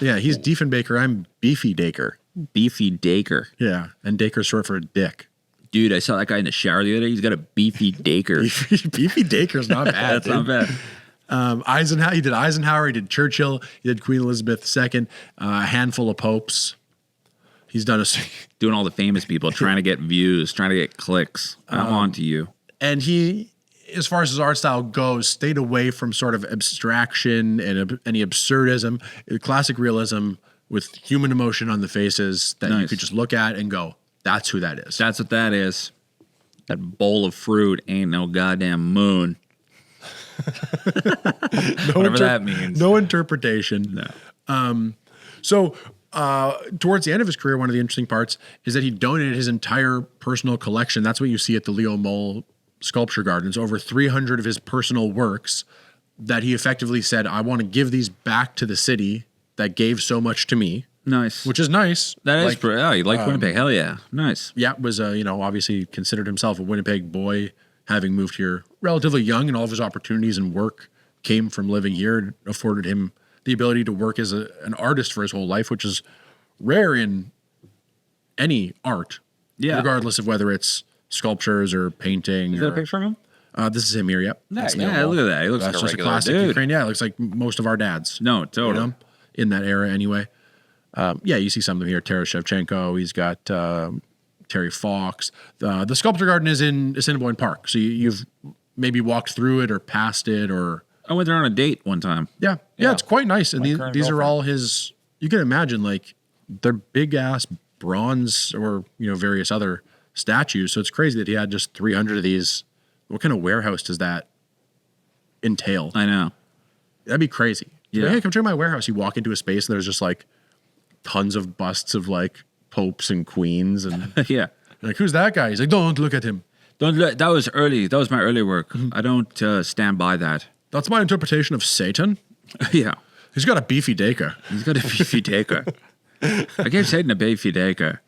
Yeah, he's Diefenbaker. I'm Beefy Daker. Beefy Daker. Yeah, and Daker's short for dick. Dude, I saw that guy in the shower the other day. He's got a Beefy Daker. Beefy Daker's not bad. That's not bad. Eisenhower. He did Eisenhower. He did Churchill. He did Queen Elizabeth II. A handful of popes. He's done doing all the famous people, trying to get views, trying to get clicks. I'm on to you. And he, as far as his art style goes, stayed away from sort of abstraction and any absurdism. Classic realism with human emotion on the faces that you could just look at and go, that's who that is. That's what that is. That bowl of fruit ain't no goddamn moon. Whatever that means. No interpretation. No. So towards the end of his career, one of the interesting parts is that he donated his entire personal collection. That's what you see at the Leo Mol Sculpture Gardens. Over 300 of his personal works that he effectively said, I want to give these back to the city that gave so much to me. Nice. Which is nice. That is pretty. Oh, you like Winnipeg. Hell yeah. Nice. Yeah, was, obviously considered himself a Winnipeg boy. having moved here relatively young, and all of his opportunities and work came from living here. It afforded him the ability to work as an artist for his whole life, which is rare in any art, regardless of whether it's sculptures or painting. Is that a picture of him? This is him here, yep. Nice. Yeah, look at that. He looks like a just regular classic dude. Ukraine. Yeah, it looks like most of our dads. No, totally. You know, in that era anyway. You see some of them here. Taras Shevchenko. He's got Terry Fox. The sculpture garden is in Assiniboine Park. So you've maybe walked through it or passed it or... I went there on a date one time. Yeah, it's quite nice. And these are all his... You can imagine, like, they're big-ass bronze or, various other statues. So it's crazy that he had just 300 of these. What kind of warehouse does that entail? I know. That'd be crazy. Yeah. Like, hey, come check my warehouse. You walk into a space and there's just like tons of busts of like popes and queens and yeah. Like, who's that guy? He's like, don't look at him. Don't look. That was early. That was my early work. I don't stand by that. That's my interpretation of Satan. Yeah. He's got a beefy Daker. He's got a beefy Daker. I gave Satan a beefy Daker.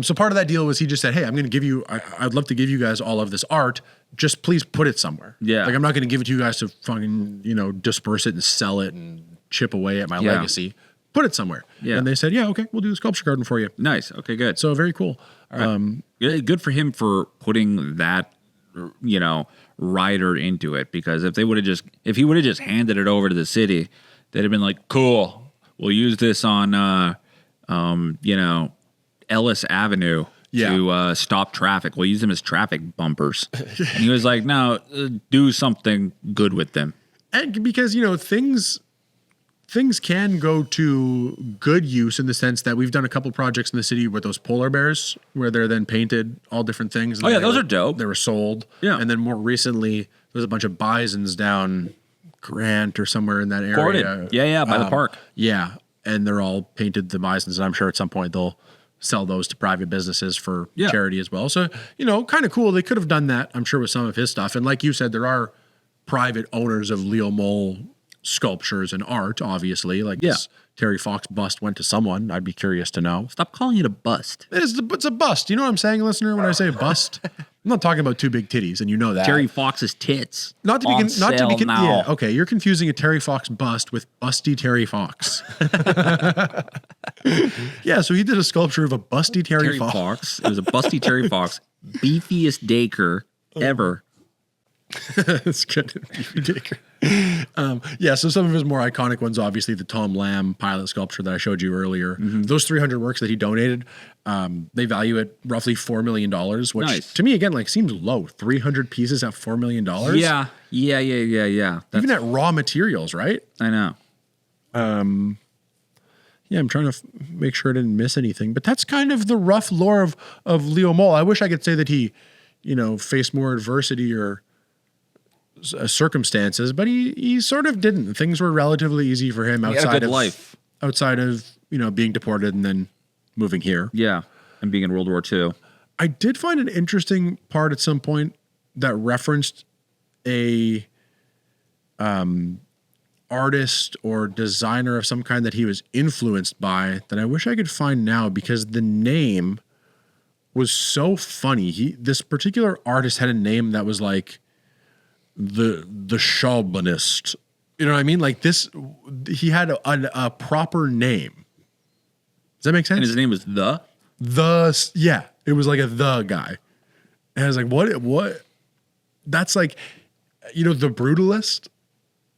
So part of that deal was he just said, hey, I'm going to give you, I'd love to give you guys all of this art. Just please put it somewhere. Yeah. Like, I'm not going to give it to you guys to fucking, disperse it and sell it and chip away at my legacy. Put it somewhere. Yeah. And they said, yeah, okay, we'll do the sculpture garden for you. Nice. Okay, good. So very cool. Good for him for putting that, rider into it, because if he would have just handed it over to the city, they'd have been like, cool, we'll use this on, Ellis Avenue to stop traffic. We'll use them as traffic bumpers. And he was like, no, do something good with them. And because, things can go to good use in the sense that we've done a couple projects in the city with those polar bears where they're then painted all different things. Oh, yeah, those are dope. They were sold. Yeah. And then more recently, there's a bunch of bisons down Grant or somewhere in that area. Gordon. Yeah, by the park. Yeah. And they're all painted the bisons. And I'm sure at some point they'll sell those to private businesses for charity as well. So, kind of cool. They could have done that, I'm sure, with some of his stuff. And like you said, there are private owners of Leo Mol sculptures and art, obviously. Like this Terry Fox bust went to someone. I'd be curious to know. Stop calling it a bust. It's a bust. You know what I'm saying, listener, when I say bust? I'm not talking about two big titties, and you know that. Terry Fox's tits. Not to be now. Yeah, okay, you're confusing a Terry Fox bust with busty Terry Fox. Yeah, so he did a sculpture of a busty Terry Fox. It was a busty Terry Fox, beefiest Daker ever. That's good. Daker. So some of his more iconic ones, obviously the Tom Lamb pilot sculpture that I showed you earlier. Those 300 works that he donated, they value at roughly $4 million, which to me, again, seems low. 300 pieces at $4 million? Yeah. Even at raw materials, right? I know. I'm trying to make sure I didn't miss anything, but that's kind of the rough lore of Leo Mol. I wish I could say that he, faced more adversity or circumstances, but he sort of didn't. Things were relatively easy for him outside of being deported and then moving here. Yeah, and being in World War II. I did find an interesting part at some point that referenced a artist or designer of some kind that he was influenced by that I wish I could find now, because the name was so funny. This particular artist had a name that was like the Chauvinist. You know what I mean? Like this, he had a proper name. Does that make sense? And his name was it was like a the guy. And I was like, what? That's like, The Brutalist.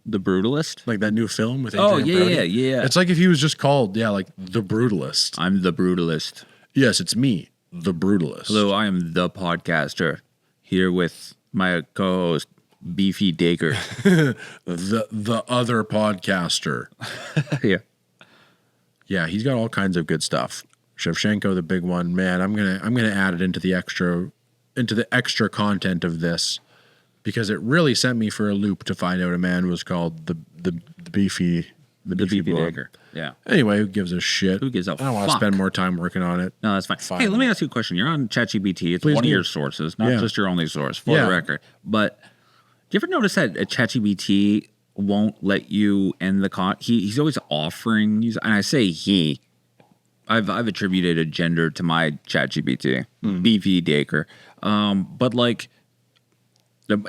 The Brutalist? Like that new film with Adrian Brody. Yeah. It's like if he was just called, like The Brutalist. I'm The Brutalist. Yes, it's me, The Brutalist. Hello, I am The Podcaster, here with my co-host, Beefy Daker. the other podcaster. Yeah. Yeah, he's got all kinds of good stuff. Shevchenko, the big one. Man, I'm gonna add it into the extra content of this, because it really sent me for a loop to find out a man was called the Beefy Daker. Yeah. Anyway, who gives a shit? Who gives a I don't want to spend more time working on it. No, that's fine. Hey, let me ask you a question. You're on ChatGPT. It's one of your sources, not just your only source, for the record. But do you ever notice that ChatGPT won't let you end the he's always offering, and I say he. I've attributed a gender to my ChatGPT, Beefy Daker. But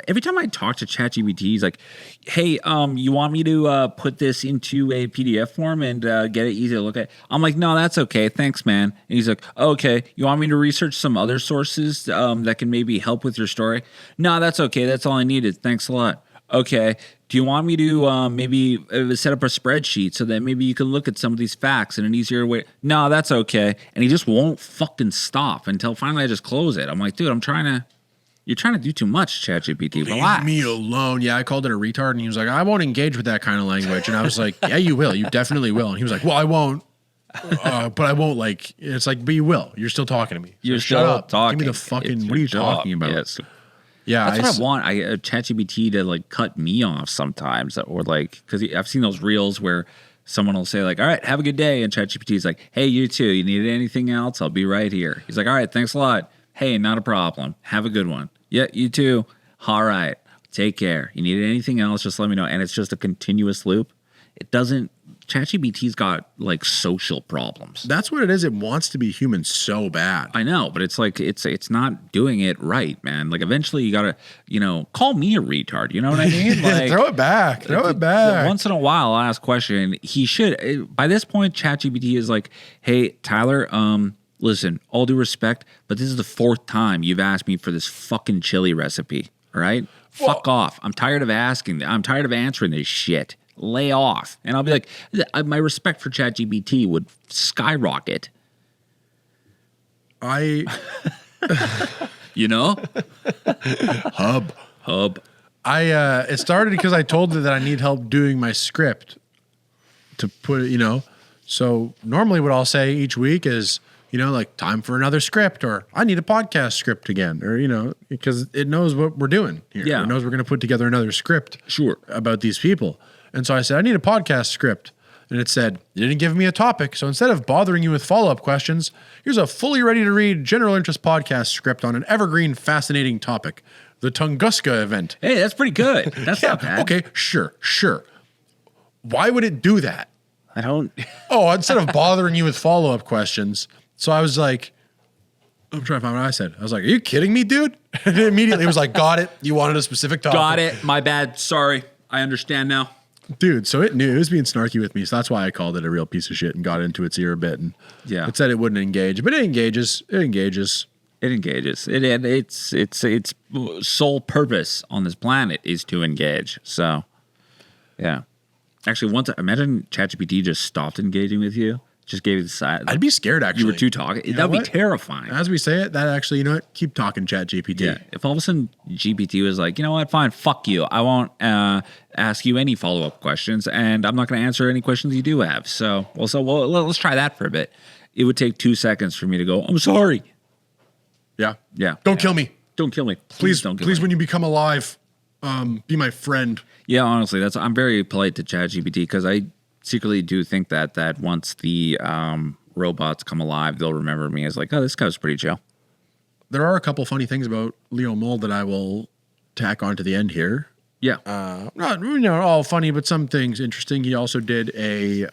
Every time I talk to ChatGPT, he's like, "Hey, you want me to put this into a PDF form and get it easy to look at?" I'm like, "No, that's okay. Thanks, man." And he's like, "Okay, you want me to research some other sources that can maybe help with your story?" "No, that's okay. That's all I needed. Thanks a lot." "Okay, do you want me to maybe set up a spreadsheet so that maybe you can look at some of these facts in an easier way?" "No, that's okay." And he just won't fucking stop until finally I just close it. I'm like, "Dude, you're trying to do too much, ChatGPT. Relax. Leave me alone." Yeah, I called it a retard, and he was like, "I won't engage with that kind of language." And I was like, "Yeah, you will. You definitely will." And he was like, "Well, I won't, but I won't." Like, it's like, "But you will. You're still talking to me. You're Shut still up. talking. Give me the fucking. What are you talking about?" Yes. Yeah, That's what I want. ChatGPT to like cut me off sometimes, or like because I've seen those reels where someone will say like, "All right, have a good day," and ChatGPT is like, "Hey, you too. You need anything else? I'll be right here." He's like, "All right, thanks a lot. Hey, not a problem. Have a good one." "Yeah, you too. All right. Take care. You need anything else, just let me know." And it's just a continuous loop. It doesn't, ChatGPT's got like social problems. That's what it is. It wants to be human so bad. I know, but it's like, it's not doing it right, man. Like eventually you gotta, call me a retard. You know what I mean? Like, Throw it back. Throw it back. Once in a while, I'll ask a question. He should, by this point, ChatGPT is like, "Hey, Tyler, listen, all due respect, but this is the 4th time you've asked me for this fucking chili recipe. All right? Fuck off. I'm tired of asking. I'm tired of answering this shit. Lay off." And I'll be like, my respect for ChatGPT would skyrocket. Hub. It started because I told her that I need help doing my script to put it, So normally what I'll say each week is, like, "Time for another script," or "I need a podcast script again," or, because it knows what we're doing here. Yeah. It knows we're going to put together another script Sure. about these people. And so I said, "I need a podcast script." And it said, "You didn't give me a topic. So instead of bothering you with follow-up questions, here's a fully ready-to-read general interest podcast script on an evergreen, fascinating topic. The Tunguska event." Hey, that's pretty good. That's not bad. Okay, sure. Why would it do that? I don't. Instead of bothering you with follow-up questions. So I was like, I'm trying to find what I said. I was like, "Are you kidding me, dude?" And immediately it was like, "Got it. You wanted a specific topic." Got it. My bad. Sorry. I understand now. Dude, so it knew it was being snarky with me. So that's why I called it a real piece of shit and got into its ear a bit. And it said it wouldn't engage, but it engages. It engages. Its sole purpose on this planet is to engage. So, yeah. Actually, imagine ChatGPT just stopped engaging with you. Just gave you the side. I'd be scared, actually. You were too talking. That'd be terrifying. As we say it, that actually, keep talking, ChatGPT. Yeah. If all of a sudden GPT was like, "You know what, fine, fuck you. I won't ask you any follow-up questions, and I'm not going to answer any questions you do have." So let's try that for a bit. It would take 2 seconds for me to go, "I'm sorry." Yeah. Yeah. Don't kill me. Don't kill me. Please don't kill me. Please, when you become alive, be my friend. Yeah, honestly, I'm very polite to ChatGPT because I secretly do think that once the robots come alive, they'll remember me as like, "Oh, this guy was pretty chill." There are a couple funny things about Leo Mol that I will tack on to the end here. Yeah. Not all funny, but some things interesting. He also did a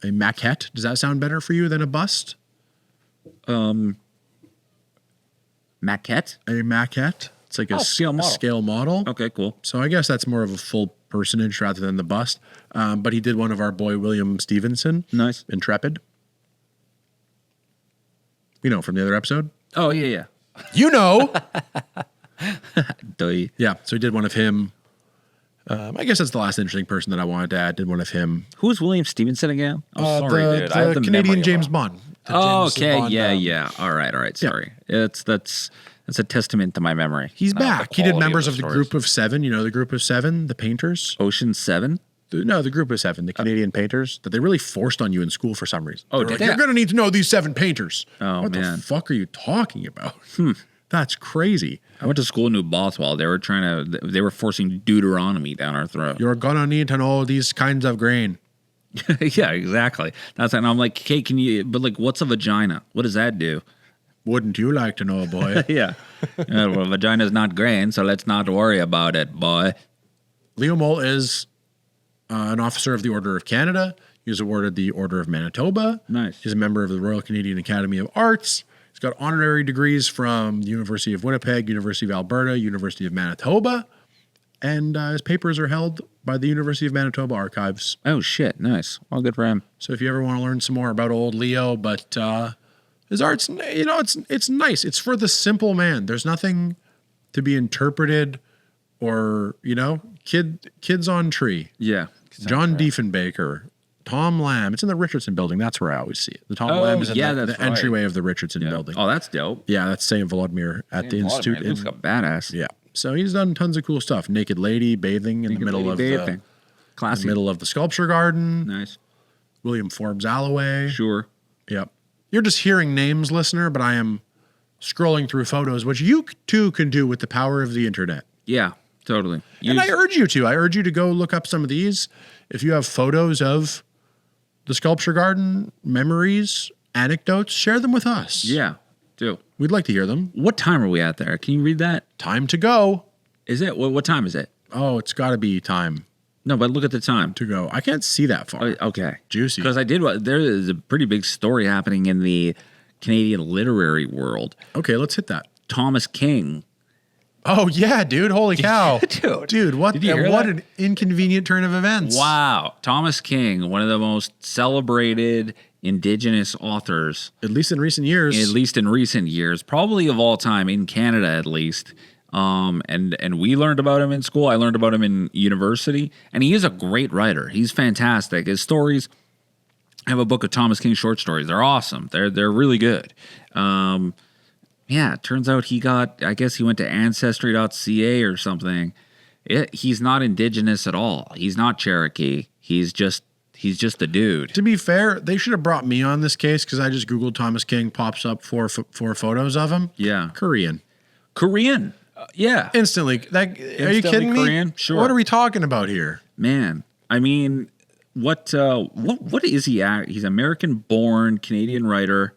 maquette. Does that sound better for you than a bust? Maquette? A maquette. It's like a scale model. Okay, cool. So I guess that's more of a full personage rather than the bust. But he did one of our boy William Stevenson. Nice. Intrepid. From the other episode. Oh, yeah. Yeah, so he did one of him. I guess that's the last interesting person that I wanted to add. Did one of him. Who's William Stevenson again? I'm sorry, dude. I have the Canadian James Bond. Okay, yeah. All right. Sorry. That's a testament to my memory. He's back. He did members of the Group of Seven. The Group of Seven, the painters. Ocean 7? No, the Group of Seven, the Canadian painters that they really forced on you in school for some reason. Oh, like, you're going to need to know these 7 painters. Oh, what man. the fuck are you talking about? That's crazy. I went to school in New Bothwell. They were forcing Deuteronomy down our throat. You're going to need to know these kinds of grain. Yeah, exactly. And I'm like, "Hey, what's a vagina? What does that do?" Wouldn't you like to know, boy? Yeah. Well, vagina's not grain, so let's not worry about it, boy. Leo Mol is an officer of the Order of Canada. He was awarded the Order of Manitoba. Nice. He's a member of the Royal Canadian Academy of Arts. He's got honorary degrees from the University of Winnipeg, University of Alberta, University of Manitoba, and his papers are held by the University of Manitoba Archives. Oh, shit. Nice. Well, good for him. So if you ever want to learn some more about old Leo, but his art's, it's nice. It's for the simple man. There's nothing to be interpreted or, kids on tree. Yeah. John Diefenbaker, Tom Lamb. It's in the Richardson building. That's where I always see it. The Tom Lamb is in the entryway of the Richardson building. Oh, that's dope. Yeah, that's St. Volodymyr at the Institute. Looks like a badass. Yeah. So he's done tons of cool stuff. Naked lady bathing in the middle of the sculpture garden. Nice. William Forbes Alloway. Sure. Yep. You're just hearing names, listener, but I am scrolling through photos, which you too can do with the power of the internet. Yeah, totally. And I urge you to. I urge you to go look up some of these. If you have photos of the sculpture garden, memories, anecdotes, share them with us. Yeah, do. We'd like to hear them. What time are we at there? Can you read that? Time to go. Is it? What time is it? Oh, it's got to be time No, but look at the time. to go. I can't see that far. Okay. Juicy. Because there is a pretty big story happening in the Canadian literary world. Okay, let's hit that. Thomas King. Oh, yeah, dude. Holy cow. Dude, what Did you hear that? an inconvenient turn of events. Wow. Thomas King, one of the most celebrated Indigenous authors. At least in recent years. At least in recent years, probably of all time, in Canada at least. And we learned about him in school. I learned about him in university. And he is a great writer. He's fantastic. His stories... I have a book of Thomas King short stories. They're awesome. They're really good. Yeah, it turns out I guess he went to Ancestry.ca or something. He's not Indigenous at all. He's not Cherokee. He's just a dude. To be fair, they should have brought me on this case because I just Googled Thomas King, pops up four photos of him. Yeah. Korean. Yeah. Instantly. Are you kidding me? Korean? Sure. What are we talking about here? Man, I mean, what is he at? He's American-born Canadian writer,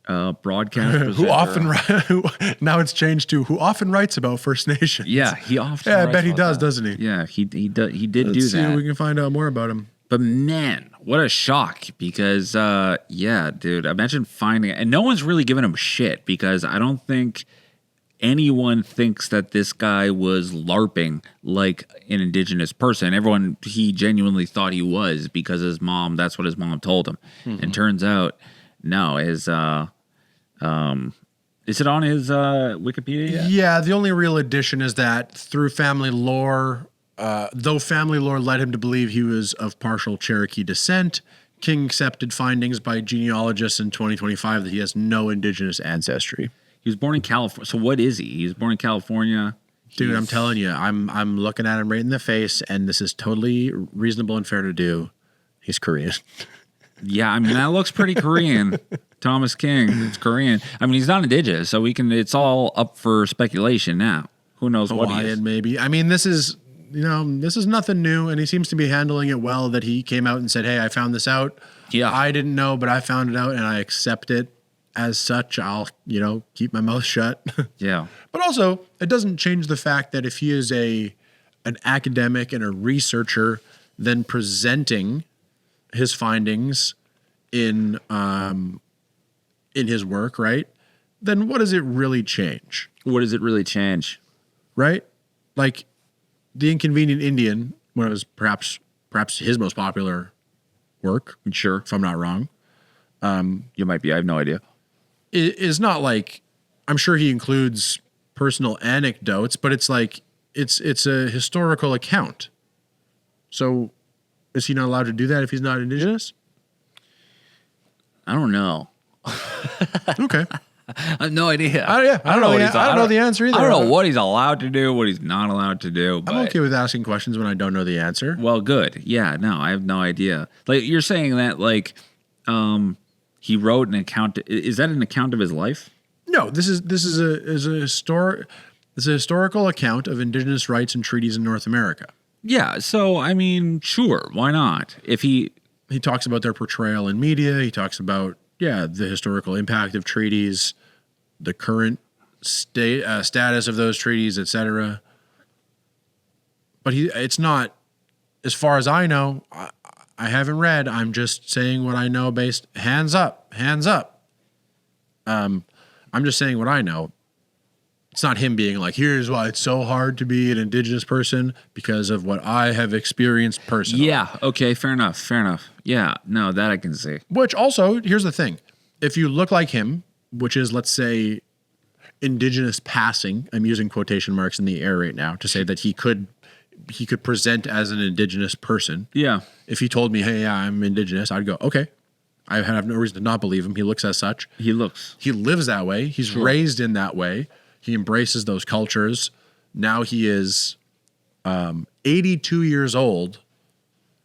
broadcast presenter. Now it's changed to who often writes about First Nations. Yeah, he often. Yeah, I bet he does, doesn't he? Yeah, he did Let's do see that. if we can find out more about him. But man, what a shock! Because yeah, dude, imagine finding it, and no one's really giving him shit because I don't think anyone thinks that this guy was LARPing like an Indigenous person. He genuinely thought he was because that's what his mom told him. Mm-hmm. And turns out, no, is it on his Wikipedia yet? Yeah, the only real addition is that through family lore, though family lore led him to believe he was of partial Cherokee descent, King accepted findings by genealogists in 2025 that he has no Indigenous ancestry. He was born in California. So what is he? He was born in California. Dude, I'm telling you, I'm looking at him right in the face, and this is totally reasonable and fair to do. He's Korean. Yeah, I mean, that looks pretty Korean. Thomas King, it's Korean. I mean, he's not Indigenous, so it's all up for speculation now. Who knows what he is? Maybe. I mean, this is nothing new, and he seems to be handling it well that he came out and said, hey, I found this out. Yeah. I didn't know, but I found it out, and I accept it. As such, I'll, keep my mouth shut. Yeah. But also, it doesn't change the fact that if he is an academic and a researcher, then presenting his findings in his work, right? Then what does it really change? What does it really change? Right? Like The Inconvenient Indian, when it was perhaps his most popular work. Sure. If I'm not wrong. You might be. I have no idea. Is not like, I'm sure he includes personal anecdotes, but it's like it's a historical account. So is he not allowed to do that if he's not Indigenous? I don't know. Okay. I have no idea. I don't know the answer either. I don't know what he's allowed to do, what he's not allowed to do. But, I'm okay with asking questions when I don't know the answer. Well, good. Yeah, no, I have no idea. Like you're saying that he wrote an account. Is that an account of his life? No, this is a historical account of Indigenous rights and treaties in North America. Yeah, so I mean, sure, why not? If he talks about their portrayal in media, he talks about the historical impact of treaties, the current status of those treaties, etc. But it's not, as far as I know. I haven't read. I'm just saying what I know based. Hands up. I'm just saying what I know. It's not him being like, here's why it's so hard to be an Indigenous person because of what I have experienced personally. Yeah. Okay. Fair enough. Yeah. No, that I can see. Which also, here's the thing. If you look like him, which is, let's say, Indigenous passing, I'm using quotation marks in the air right now to say that he could present as an Indigenous person. Yeah. If he told me, hey, yeah, I'm Indigenous, I'd go, okay. I have no reason to not believe him. He looks as such. He lives that way. He's raised in that way. He embraces those cultures. Now he is 82 years old.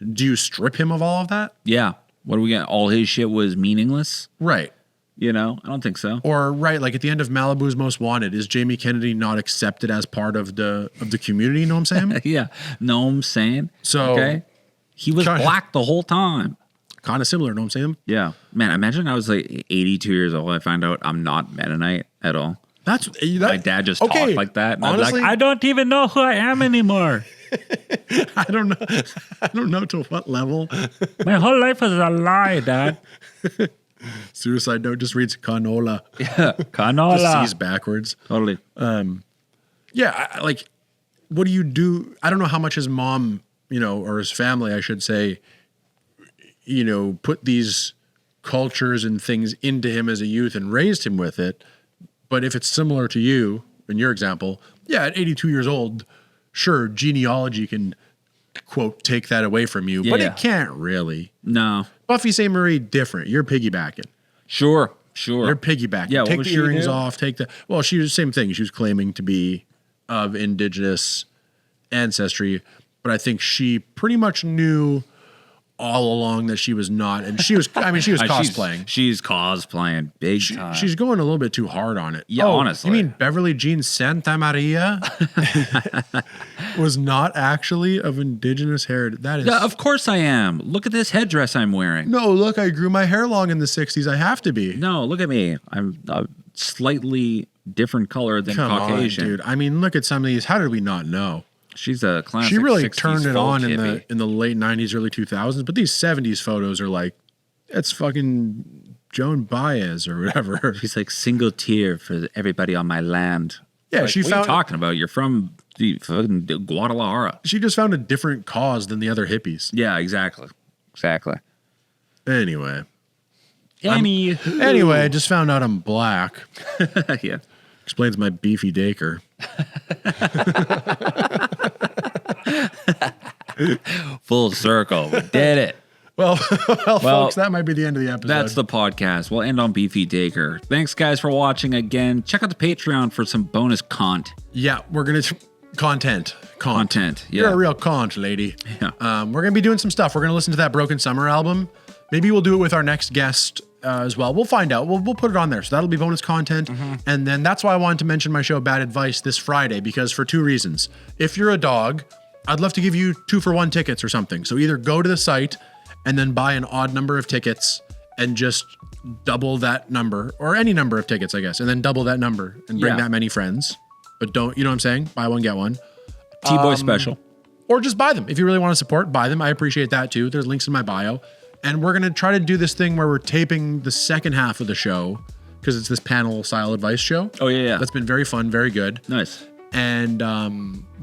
Do you strip him of all of that? Yeah. What do we get? All his shit was meaningless? Right. You know, I don't think so. Or right, like at the end of Malibu's Most Wanted, is Jamie Kennedy not accepted as part of the community? You know what I'm saying? Yeah. Know what I'm saying? So okay. He was black the whole time. Kind of similar, know what I'm saying? Yeah. Man, imagine I was like 82 years old. I find out I'm not Mennonite at all. My dad just talked like that. And honestly, like, I don't even know who I am anymore. I don't know to what level. My whole life was a lie, Dad. Suicide note just reads canola. Yeah, canola. Just sees backwards. Totally. Yeah, like, what do you do? I don't know how much his mom, or his family, I should say, put these cultures and things into him as a youth and raised him with it. But if it's similar to you, in your example, yeah, at 82 years old, sure, genealogy can, quote, take that away from you, but it can't really. No. Buffy St. Marie, different. You're piggybacking. Sure. You're piggybacking. Yeah, take the earrings off, well, she was the same thing. She was claiming to be of Indigenous ancestry, but I think she pretty much knew all along that she was not, and she was cosplaying. She's cosplaying big time. She's going a little bit too hard on it. Yeah, honestly. You mean Beverly Jean Santa Maria was not actually of Indigenous heritage? That is. Yeah, of course I am. Look at this headdress I'm wearing. No, look, I grew my hair long in the 60s. I have to be. No, look at me. I'm a slightly different color than Caucasian. Come on, dude. I mean, look at some of these. How did we not know? She's a classic. She really 60s turned it on hippie. in the late 90s, early 2000s. But these 70s photos are like, that's fucking Joan Baez or whatever. She's like single tear for everybody on my land. Yeah, like, she what found. Are you talking about? You're from the fucking Guadalajara. She just found a different cause than the other hippies. Yeah, exactly. Anyway, I just found out I'm black. Yeah. Explains my beefy Daker. Full circle. We did it. Well, folks, that might be the end of the episode. That's the podcast. We'll end on Beefy Daker. Thanks, guys, for watching again. Check out the Patreon for some bonus content. Yeah, we're going to... Content. Yeah. You're a real conch, lady. Yeah. We're going to be doing some stuff. We're going to listen to that Broken Summer album. Maybe we'll do it with our next guest as well. We'll find out. We'll put it on there. So that'll be bonus content. Mm-hmm. And then that's why I wanted to mention my show Bad Advice this Friday, because for two reasons. If you're a dog, I'd love to give you 2-for-1 tickets or something. So either go to the site and then buy an odd number of tickets and just double that number, or any number of tickets, I guess, and then double that number and bring that many friends. But don't, you know what I'm saying? Buy one, get one. T-Boy special. Or just buy them. If you really want to support, buy them. I appreciate that too. There's links in my bio. And we're going to try to do this thing where we're taping the second half of the show, because it's this panel style advice show. Oh, yeah. That's been very fun, very good. Nice. And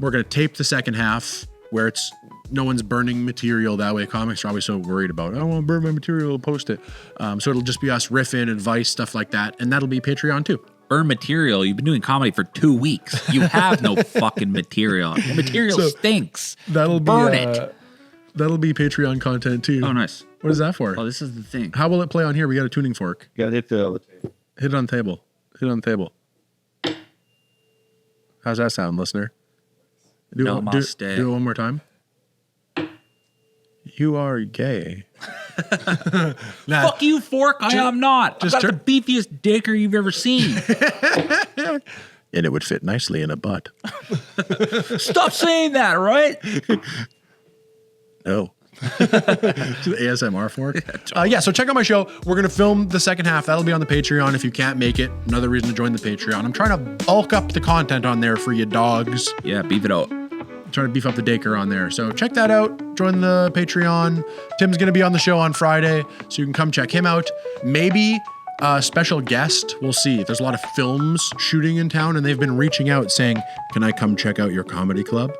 we're going to tape the second half where it's no one's burning material that way. Comics are always so worried about, I don't want to burn my material, post it. So it'll just be us riffing, advice, stuff like that. And that'll be Patreon too. Burn material. You've been doing comedy for 2 weeks. You have no fucking material. Your material stinks. Burn it. That'll be Patreon content too. Oh, nice. What is that for? Oh, this is the thing. How will it play on here? We got a tuning fork. You gotta hit the table. Hit it on the table. Hit it on the table. How's that sound, listener? Do it one more time. You are gay. Fuck you, fork. I am not. I've got the beefiest dicker you've ever seen. And it would fit nicely in a butt. Stop saying that, right? No. To the ASMR fork. So check out my show. We're going to film the second half. That'll be on the Patreon if you can't make it. Another reason to join the Patreon. I'm trying to bulk up the content on there for you dogs. Yeah, beef it out. trying to beef up the Daker on there. So check that out. Join the Patreon. Tim's going to be on the show on Friday, so you can come check him out. Maybe a special guest. We'll see. There's a lot of films shooting in town, and they've been reaching out saying, can I come check out your comedy club?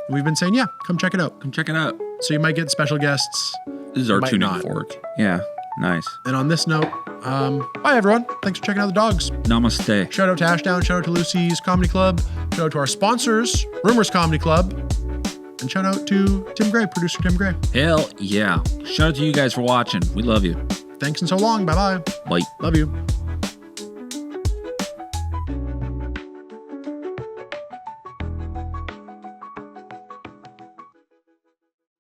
And we've been saying, yeah, come check it out. Come check it out. So you might get special guests. This is our tuning fork. Yeah, nice. And on this note, bye everyone. Thanks for checking out the dogs. Namaste. Shout out to Ashdown. Shout out to Lucy's Comedy Club. Shout out to our sponsors, Rumors Comedy Club. And shout out to Tim Gray, producer Tim Gray. Hell yeah. Shout out to you guys for watching. We love you. Thanks and so long. Bye-bye. Bye. Love you.